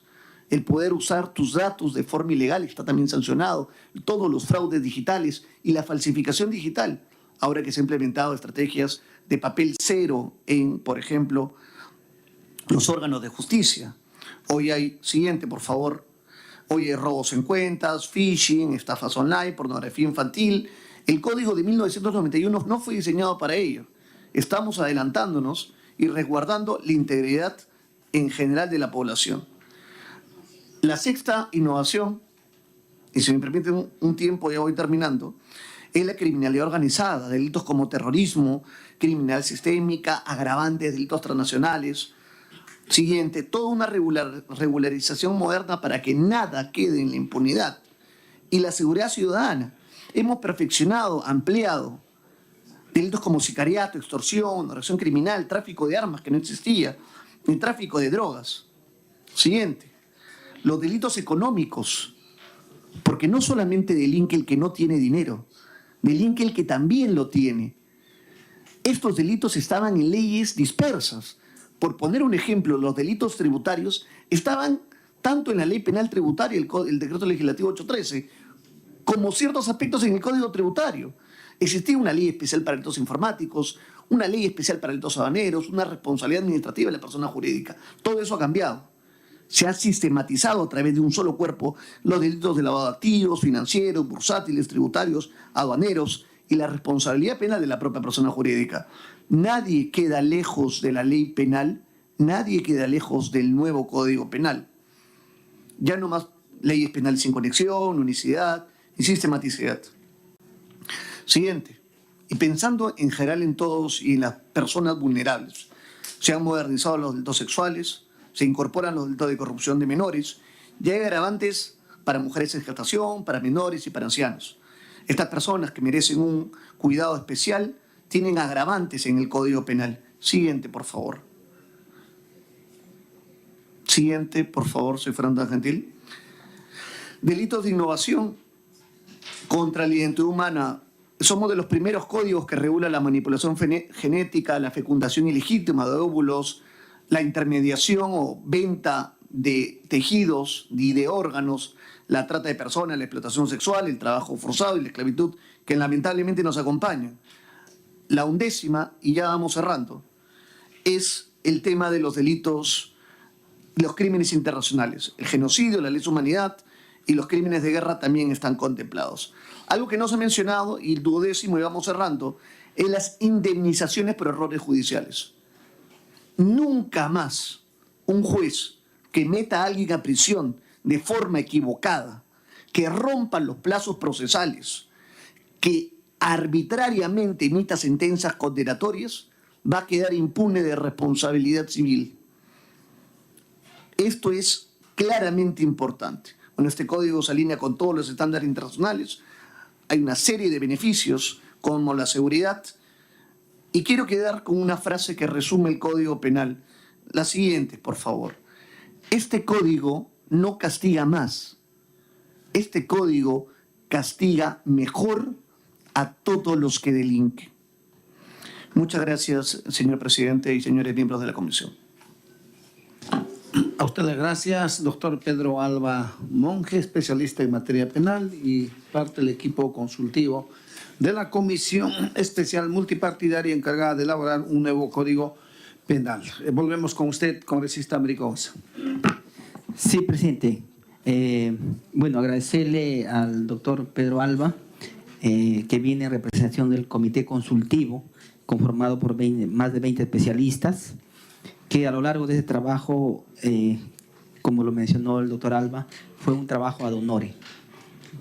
el poder usar tus datos de forma ilegal está también sancionado, todos los fraudes digitales y la falsificación digital, ahora que se han implementado estrategias de papel cero en, por ejemplo, los órganos de justicia. Hoy hay, siguiente por favor, hoy hay robos en cuentas, phishing, estafas online, pornografía infantil. El código de 1991 no fue diseñado para ello. Estamos adelantándonos y resguardando la integridad en general de la población. La sexta innovación, y si me permiten un tiempo, ya voy terminando, es la criminalidad organizada, delitos como terrorismo, criminalidad sistémica, agravantes, delitos transnacionales. Siguiente, toda una regularización moderna para que nada quede en la impunidad. Y la seguridad ciudadana. Hemos perfeccionado, ampliado delitos como sicariato, extorsión, organización criminal, tráfico de armas que no existía, ni tráfico de drogas. Siguiente, los delitos económicos, porque no solamente delinque el que no tiene dinero, delinque el que también lo tiene. Estos delitos estaban en leyes dispersas. Por poner un ejemplo, los delitos tributarios estaban tanto en la ley penal tributaria, el decreto legislativo 813, como ciertos aspectos en el Código Tributario. Existía una ley especial para delitos informáticos, una ley especial para delitos aduaneros, una responsabilidad administrativa de la persona jurídica. Todo eso ha cambiado. Se ha sistematizado a través de un solo cuerpo los delitos de lavado de activos, financieros, bursátiles, tributarios, aduaneros y la responsabilidad penal de la propia persona jurídica. Nadie queda lejos de la ley penal, nadie queda lejos del nuevo Código Penal. Ya no más leyes penales sin conexión, unicidad y sistematicidad. Siguiente. Y pensando en general en todos y en las personas vulnerables, se han modernizado los delitos sexuales, se incorporan los delitos de corrupción de menores, y hay agravantes para mujeres en gestación, para menores y para ancianos. Estas personas que merecen un cuidado especial tienen agravantes en el Código Penal. Siguiente, por favor. Siguiente, por favor, soy Fernando Gentil. Delitos de innovación contra la identidad humana. Somos de los primeros códigos que regulan la manipulación genética, la fecundación ilegítima de óvulos, la intermediación o venta de tejidos y de órganos, la trata de personas, la explotación sexual, el trabajo forzado y la esclavitud que lamentablemente nos acompañan. La 11ª, y ya vamos cerrando, es el tema de los delitos, los crímenes internacionales. El genocidio, la lesa humanidad y los crímenes de guerra también están contemplados. Algo que no se ha mencionado, y el 12º, y vamos cerrando, es las indemnizaciones por errores judiciales. Nunca más un juez que meta a alguien a prisión de forma equivocada, que rompa los plazos procesales, que arbitrariamente emita sentencias condenatorias, va a quedar impune de responsabilidad civil. Esto es claramente importante. Bueno, este código se alinea con todos los estándares internacionales, hay una serie de beneficios como la seguridad. Y quiero quedar con una frase que resume el Código Penal. La siguiente, por favor. Este código no castiga más. Este código castiga mejor a todos los que delinquen. Muchas gracias, señor presidente y señores miembros de la comisión. A usted las gracias, doctor Pedro Alba Monge, especialista en materia penal y parte del equipo consultivo de la Comisión Especial Multipartidaria encargada de elaborar un nuevo Código Penal. Volvemos con usted, congresista Américo Gonza. Sí, presidente. Bueno, agradecerle al doctor Pedro Alba, que viene en representación del Comité Consultivo, conformado por más de 20 especialistas, que a lo largo de ese trabajo, como lo mencionó el doctor Alba, fue un trabajo ad honorem,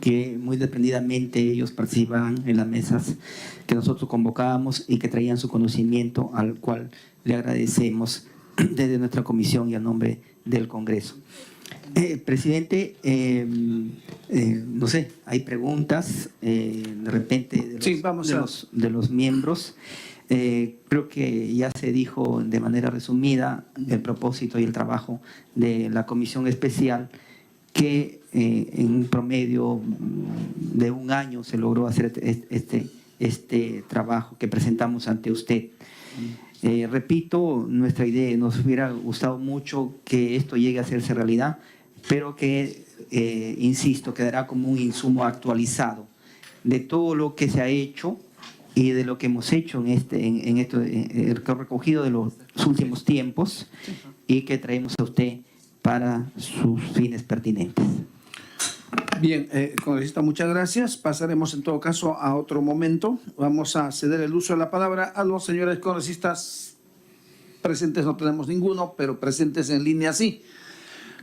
que muy desprendidamente ellos participaban en las mesas que nosotros convocábamos y que traían su conocimiento, al cual le agradecemos desde nuestra comisión y a nombre del Congreso. Presidente, no sé, hay preguntas de repente de los miembros. Creo que ya se dijo de manera resumida el propósito y el trabajo de la Comisión Especial, que en un promedio de un año se logró hacer este trabajo que presentamos ante usted. Repito, nuestra idea, nos hubiera gustado mucho que esto llegue a hacerse realidad, pero que, insisto, quedará como un insumo actualizado de todo lo que se ha hecho y de lo que hemos hecho el recogido de los últimos tiempos y que traemos a usted para sus fines pertinentes. Bien, congresista, muchas gracias. Pasaremos en todo caso a otro momento. Vamos a ceder el uso de la palabra a los señores congresistas presentes. No tenemos ninguno, pero presentes en línea sí.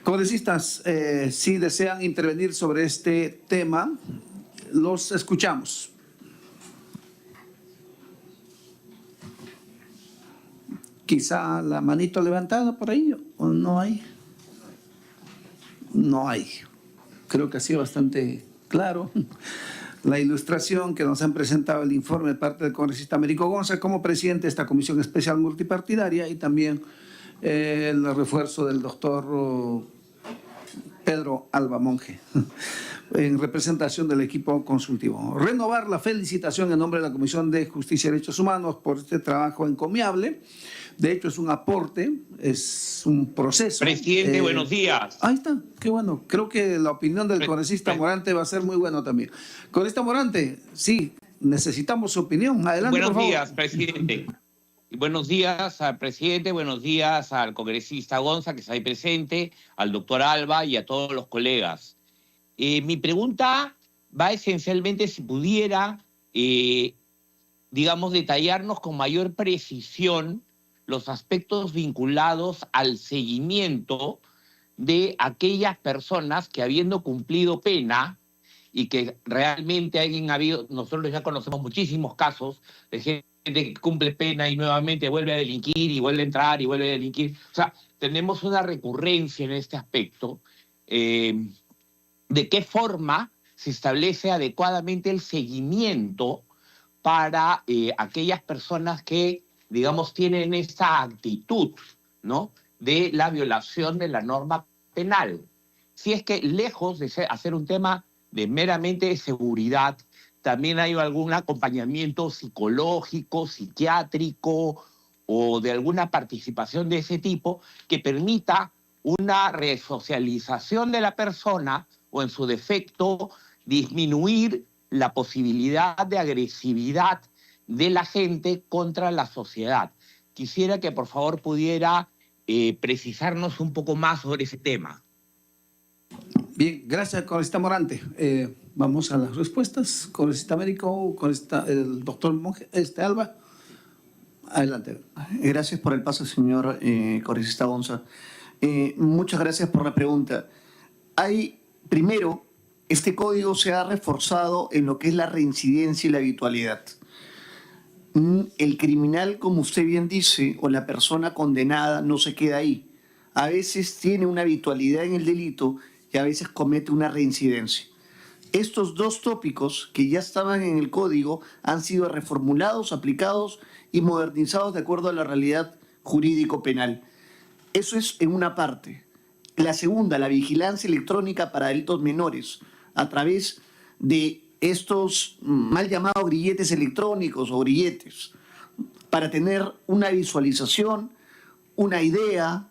Congresistas, si desean intervenir sobre este tema, los escuchamos. Quizá la manito levantada por ahí, ¿o no hay? No hay. Creo que ha sido bastante claro la ilustración que nos han presentado el informe de parte del congresista Américo Gonza como presidente de esta Comisión Especial Multipartidaria y también el refuerzo del doctor Pedro Alba Monge en representación del equipo consultivo. Renovar la felicitación en nombre de la Comisión de Justicia y Derechos Humanos por este trabajo encomiable. De hecho, es un aporte, es un proceso. Presidente, buenos días. Ahí está, qué bueno. Creo que la opinión del congresista Morante va a ser muy buena también. Congresista Morante, sí, necesitamos su opinión. Adelante, buenos por favor. Días, presidente. Buenos días al presidente, buenos días al congresista Gonza, que está ahí presente, al doctor Alba y a todos los colegas. Mi pregunta va esencialmente si pudiera, digamos, detallarnos con mayor precisión los aspectos vinculados al seguimiento de aquellas personas que, habiendo cumplido pena y que realmente nosotros ya conocemos muchísimos casos de gente que cumple pena y nuevamente vuelve a delinquir y vuelve a entrar y vuelve a delinquir. O sea, tenemos una recurrencia en este aspecto. ¿De qué forma se establece adecuadamente el seguimiento para aquellas personas que, digamos, tienen esta actitud, ¿no?, de la violación de la norma penal? Si es que, lejos de hacer un tema de meramente de seguridad, también hay algún acompañamiento psicológico, psiquiátrico o de alguna participación de ese tipo que permita una resocialización de la persona o, en su defecto, disminuir la posibilidad de agresividad de la gente contra la sociedad. Quisiera que por favor pudiera precisarnos un poco más sobre ese tema. Bien, gracias, congresista Morante. Vamos a las respuestas. Congresista Américo, el doctor Monge, Alba. Adelante. Gracias por el paso, señor congresista Gonza. Muchas gracias por la pregunta. Primero, este código se ha reforzado en lo que es la reincidencia y la habitualidad. El criminal, como usted bien dice, o la persona condenada no se queda ahí. A veces tiene una habitualidad en el delito y a veces comete una reincidencia. estos dos tópicos que ya estaban en el código han sido reformulados, aplicados y modernizados de acuerdo a la realidad jurídico-penal. Eso es en una parte. La segunda, la vigilancia electrónica para delitos menores, a través de estos mal llamados grilletes electrónicos o grilletes, para tener una visualización, una idea,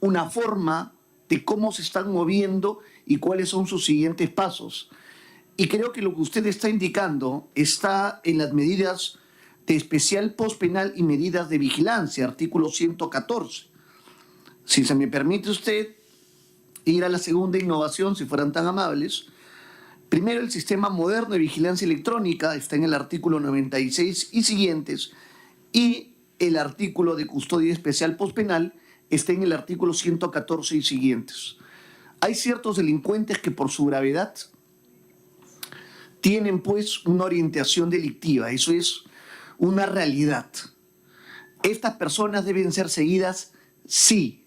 una forma de cómo se están moviendo y cuáles son sus siguientes pasos. Y creo que lo que usted está indicando está en las medidas de especial postpenal y medidas de vigilancia, artículo 114. Si se me permite usted ir a la segunda innovación, si fueran tan amables. Primero, el sistema moderno de vigilancia electrónica está en el artículo 96 y siguientes, y el artículo de custodia especial postpenal está en el artículo 114 y siguientes. Hay ciertos delincuentes que por su gravedad tienen pues una orientación delictiva, eso es una realidad. ¿Estas personas deben ser seguidas? Sí.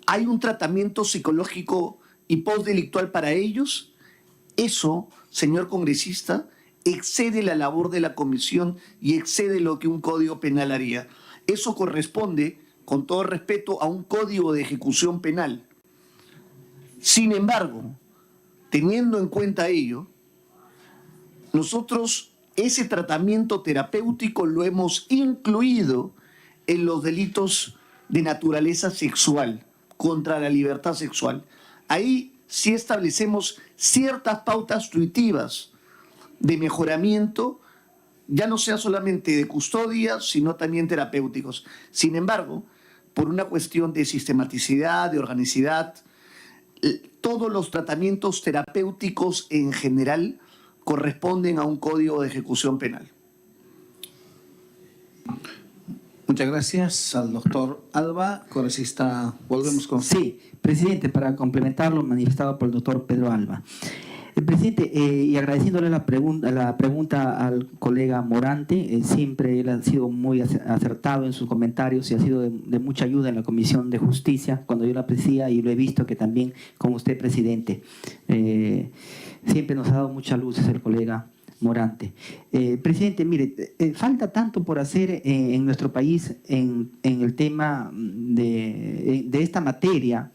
¿Hay un tratamiento psicológico y postdelictual para ellos? Eso, señor congresista, excede la labor de la comisión y excede lo que un código penal haría. Eso corresponde, con todo respeto, a un código de ejecución penal. Sin embargo, teniendo en cuenta ello, nosotros ese tratamiento terapéutico lo hemos incluido en los delitos de naturaleza sexual, contra la libertad sexual. Ahí sí establecemos ciertas pautas intuitivas de mejoramiento, ya no sea solamente de custodia, sino también terapéuticos. Sin embargo, por una cuestión de sistematicidad, de organicidad, todos los tratamientos terapéuticos en general corresponden a un código de ejecución penal. Muchas gracias al doctor Alba. Congresista, volvemos con... Sí, presidente, para complementar lo manifestado por el doctor Pedro Alba. Presidente, y agradeciéndole la pregunta al colega Morante, siempre él ha sido muy acertado en sus comentarios y ha sido de mucha ayuda en la Comisión de Justicia cuando yo la presidía, y lo he visto que también con usted, presidente, siempre nos ha dado muchas luces el colega Morante. Presidente, mire, falta tanto por hacer en nuestro país en el tema de esta materia,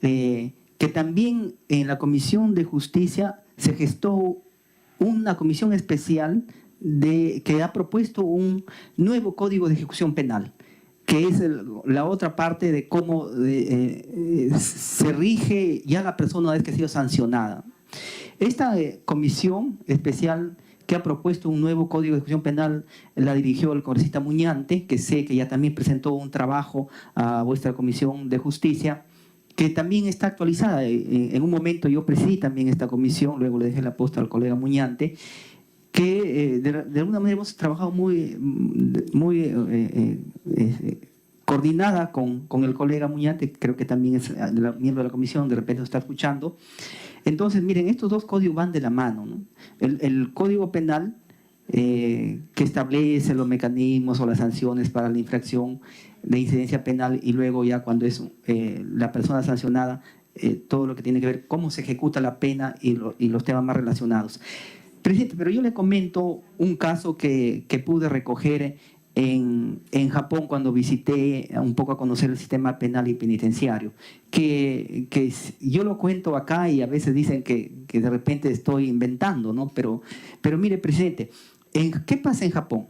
que también en la Comisión de Justicia se gestó una comisión especial que ha propuesto un nuevo Código de Ejecución Penal, que es la otra parte de cómo se rige ya la persona una vez que ha sido sancionada. Esta comisión especial que ha propuesto un nuevo Código de Ejecución Penal la dirigió el congresista Muñante, que sé que ya también presentó un trabajo a vuestra Comisión de Justicia, que también está actualizada. En un momento yo presidí también esta comisión, luego le dejé la posta al colega Muñante, que de alguna manera hemos trabajado muy coordinada con el colega Muñante, creo que también es miembro de la comisión, de repente nos está escuchando. Entonces, miren, estos dos códigos van de la mano, ¿no? El Código Penal, que establece los mecanismos o las sanciones para la infracción de incidencia penal, y luego ya cuando es la persona sancionada, todo lo que tiene que ver cómo se ejecuta la pena y los temas más relacionados. Presidente, pero yo le comento un caso que pude recoger en Japón cuando visité un poco a conocer el sistema penal y penitenciario, que yo lo cuento acá y a veces dicen que de repente estoy inventando, ¿no? Pero mire, presidente, ¿qué pasa en Japón?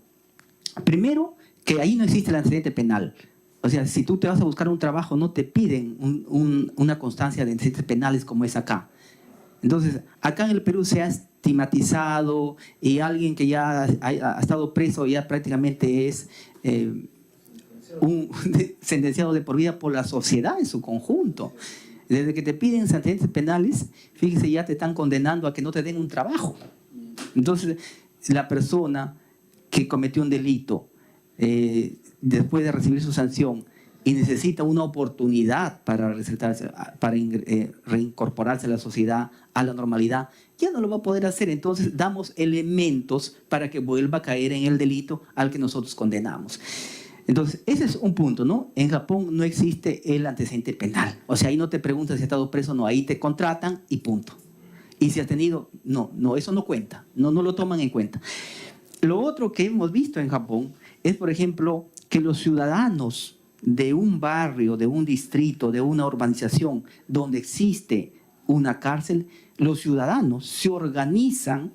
Primero, que ahí no existe el antecedente penal. O sea, si tú te vas a buscar un trabajo, no te piden una constancia de antecedentes penales como es acá. Entonces, acá en el Perú se ha estigmatizado, y alguien que ya ha estado preso ya prácticamente es sentenciado de por vida por la sociedad en su conjunto. Desde que te piden antecedentes penales, fíjese, ya te están condenando a que no te den un trabajo. Entonces, la persona que cometió un delito, después de recibir su sanción, y necesita una oportunidad para reincorporarse a la sociedad, a la normalidad, ya no lo va a poder hacer. Entonces damos elementos para que vuelva a caer en el delito al que nosotros condenamos. Entonces ese es un punto, ¿no? En Japón no existe el antecedente penal. O sea, ahí no te preguntas si ha estado preso o no, ahí te contratan y punto. y se ha tenido, no, eso no cuenta, no lo toman en cuenta. Lo otro que hemos visto en Japón es, por ejemplo, que los ciudadanos de un barrio, de un distrito, de una urbanización donde existe una cárcel, los ciudadanos se organizan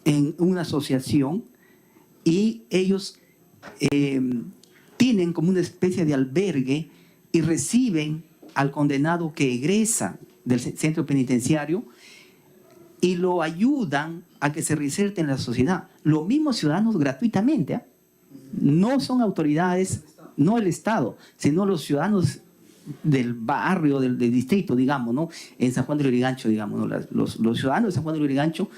en una asociación y ellos tienen como una especie de albergue y reciben al condenado que egresa del centro penitenciario y lo ayudan a que se reinserte en la sociedad. Los mismos ciudadanos gratuitamente, ¿eh? No son autoridades, no el Estado, sino los ciudadanos del barrio, del distrito, digamos, ¿no? En San Juan de Lurigancho, digamos, ¿no? Los ciudadanos de San Juan de Lurigancho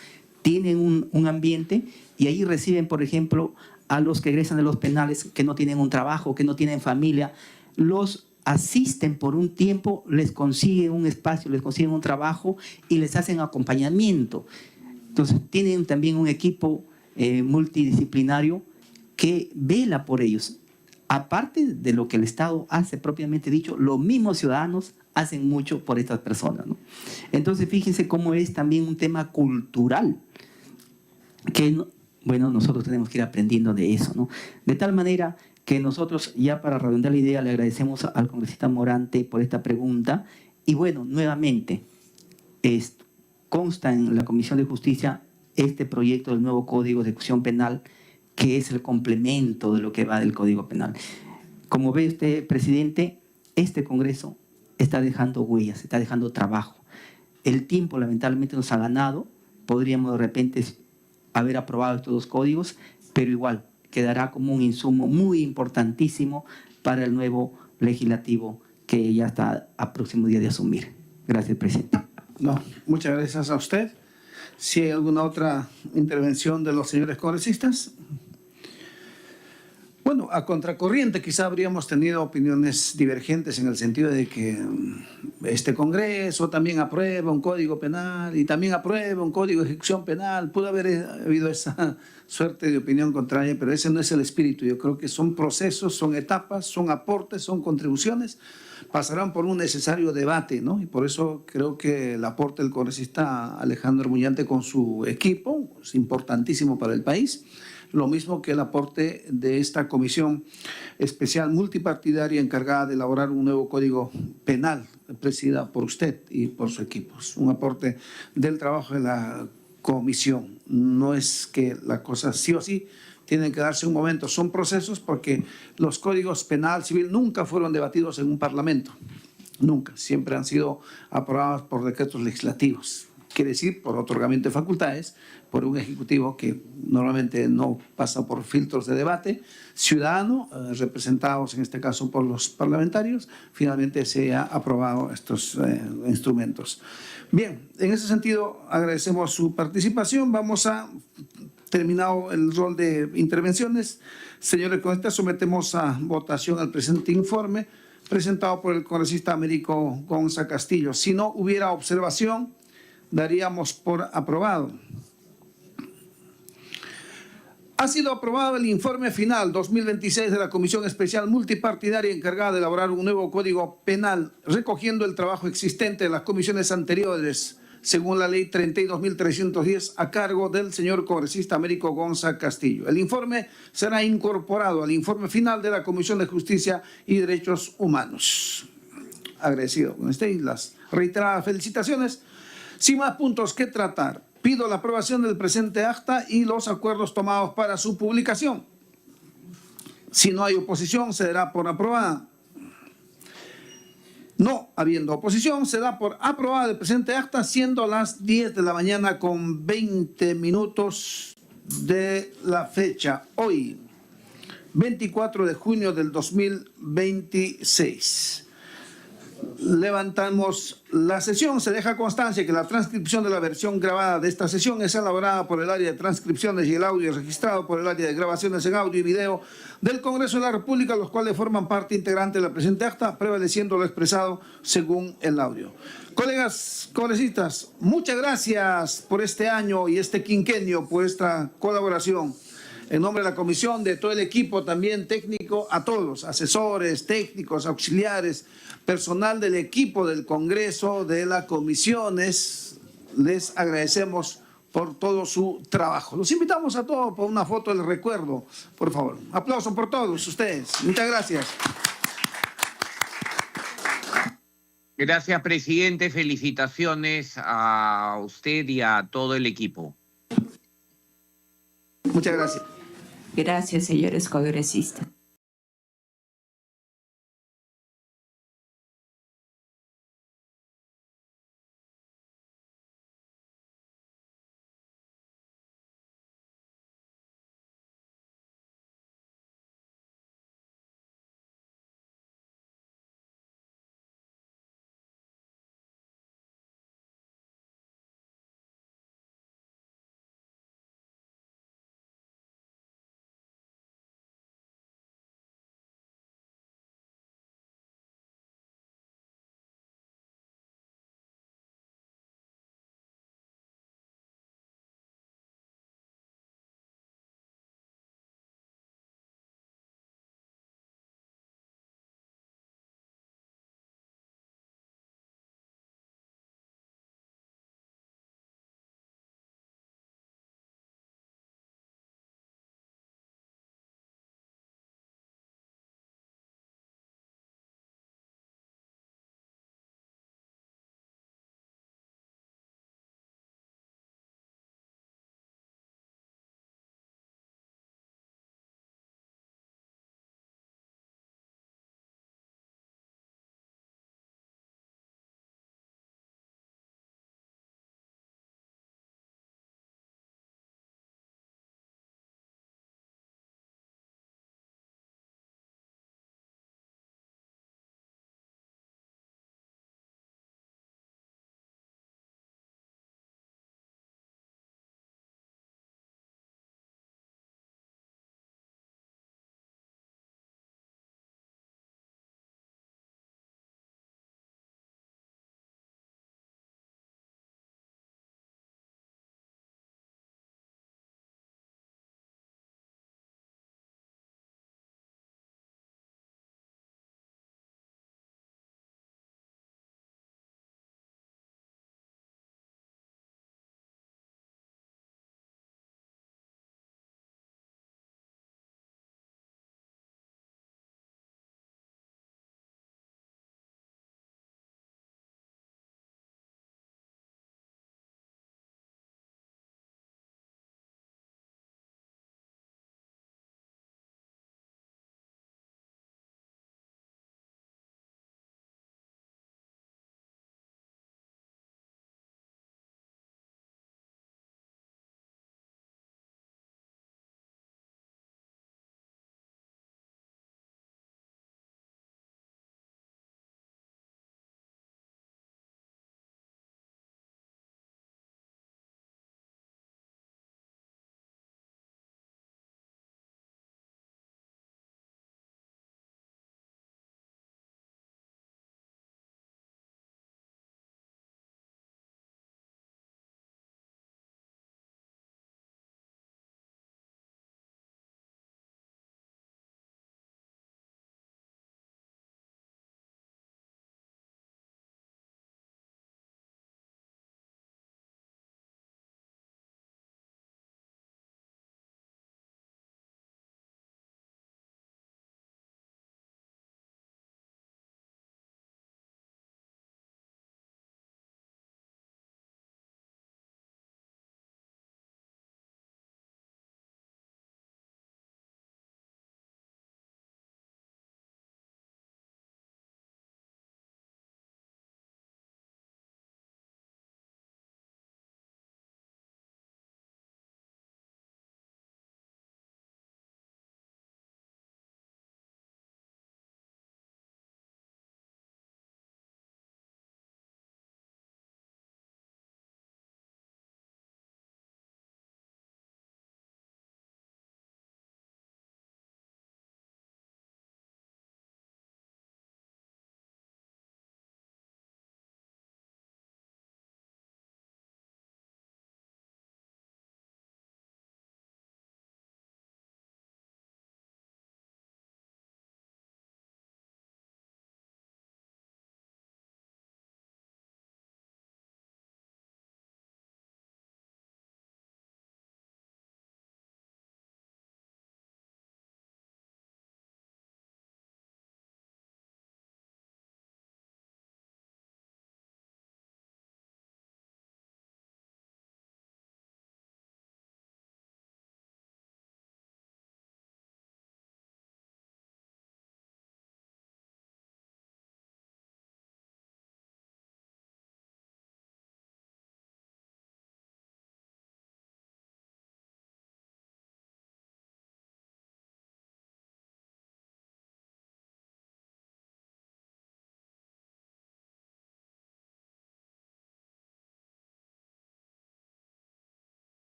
tienen un ambiente y ahí reciben, por ejemplo, a los que egresan de los penales que no tienen un trabajo, que no tienen familia, los asisten por un tiempo, les consiguen un espacio, les consiguen un trabajo y les hacen acompañamiento. Entonces tienen también un equipo multidisciplinario que vela por ellos. Aparte de lo que el Estado hace propiamente dicho, los mismos ciudadanos hacen mucho por estas personas, ¿no? Entonces fíjense cómo es también un tema cultural que, bueno, nosotros tenemos que ir aprendiendo de eso, ¿no? De tal manera que nosotros, ya para redondear la idea, le agradecemos al congresista Morante por esta pregunta. Y bueno, nuevamente, consta en la Comisión de Justicia este proyecto del nuevo Código de Ejecución Penal, que es el complemento de lo que va del Código Penal. Como ve usted, presidente, este Congreso está dejando huellas, está dejando trabajo. El tiempo lamentablemente nos ha ganado, podríamos de repente haber aprobado estos dos códigos, pero igual quedará como un insumo muy importantísimo para el nuevo legislativo que ya está a próximo día de asumir. Gracias, presidente. No, muchas gracias a usted. Si hay alguna otra intervención de los señores congresistas. Bueno, a contracorriente quizá habríamos tenido opiniones divergentes en el sentido de que este Congreso también aprueba un código penal y también aprueba un código de ejecución penal. Pudo haber habido esa suerte de opinión contraria, pero ese no es el espíritu. Yo creo que son procesos, son etapas, son aportes, son contribuciones, pasarán por un necesario debate, ¿no? Y por eso creo que el aporte del congresista Alejandro Muñante con su equipo es importantísimo para el país. Lo mismo que el aporte de esta comisión especial multipartidaria encargada de elaborar un nuevo código penal, presidida por usted y por su equipo. Es un aporte del trabajo de la comisión. No es que la cosa sí o sí tiene que darse un momento. Son procesos porque los códigos penal, civil nunca fueron debatidos en un parlamento. Nunca. Siempre han sido aprobados por decretos legislativos. Quiere decir, por otorgamiento de facultades, por un ejecutivo que normalmente no pasa por filtros de debate ciudadano, representados en este caso por los parlamentarios, finalmente se ha aprobado estos instrumentos. Bien, en ese sentido agradecemos su participación. Vamos a terminado el rol de intervenciones. Señores congresistas, sometemos a votación al presente informe presentado por el congresista Américo Gonza Castillo. Si no hubiera observación, daríamos por aprobado. Ha sido aprobado el informe final 2026 de la Comisión Especial Multipartidaria encargada de elaborar un nuevo Código Penal, recogiendo el trabajo existente de las comisiones anteriores, según la Ley 32.310, a cargo del señor congresista Américo Gonza Castillo. El informe será incorporado al informe final de la Comisión de Justicia y Derechos Humanos. Agradecido con este y las reiteradas felicitaciones. Sin más puntos que tratar, pido la aprobación del presente acta y los acuerdos tomados para su publicación. Si no hay oposición, se dará por aprobada. No habiendo oposición, se da por aprobada el presente acta, siendo las 10 de la mañana con 20 minutos de la fecha. Hoy, 24 de junio del 2026. Levantamos la sesión. Se deja constancia que la transcripción de la versión grabada de esta sesión es elaborada por el área de transcripciones y el audio registrado por el área de grabaciones en audio y video del Congreso de la República, los cuales forman parte integrante de la presente acta, prevaleciendo lo expresado según el audio. Colegas congresistas, muchas gracias por este año y este quinquenio, por esta colaboración. En nombre de la comisión, de todo el equipo también técnico, a todos, asesores, técnicos, auxiliares, personal del equipo del Congreso, de las comisiones, les agradecemos por todo su trabajo. Los invitamos a todos por una foto del recuerdo, por favor. Aplauso por todos ustedes. Muchas gracias. Gracias, presidente. Felicitaciones a usted y a todo el equipo. Muchas gracias. Gracias, señores congresistas.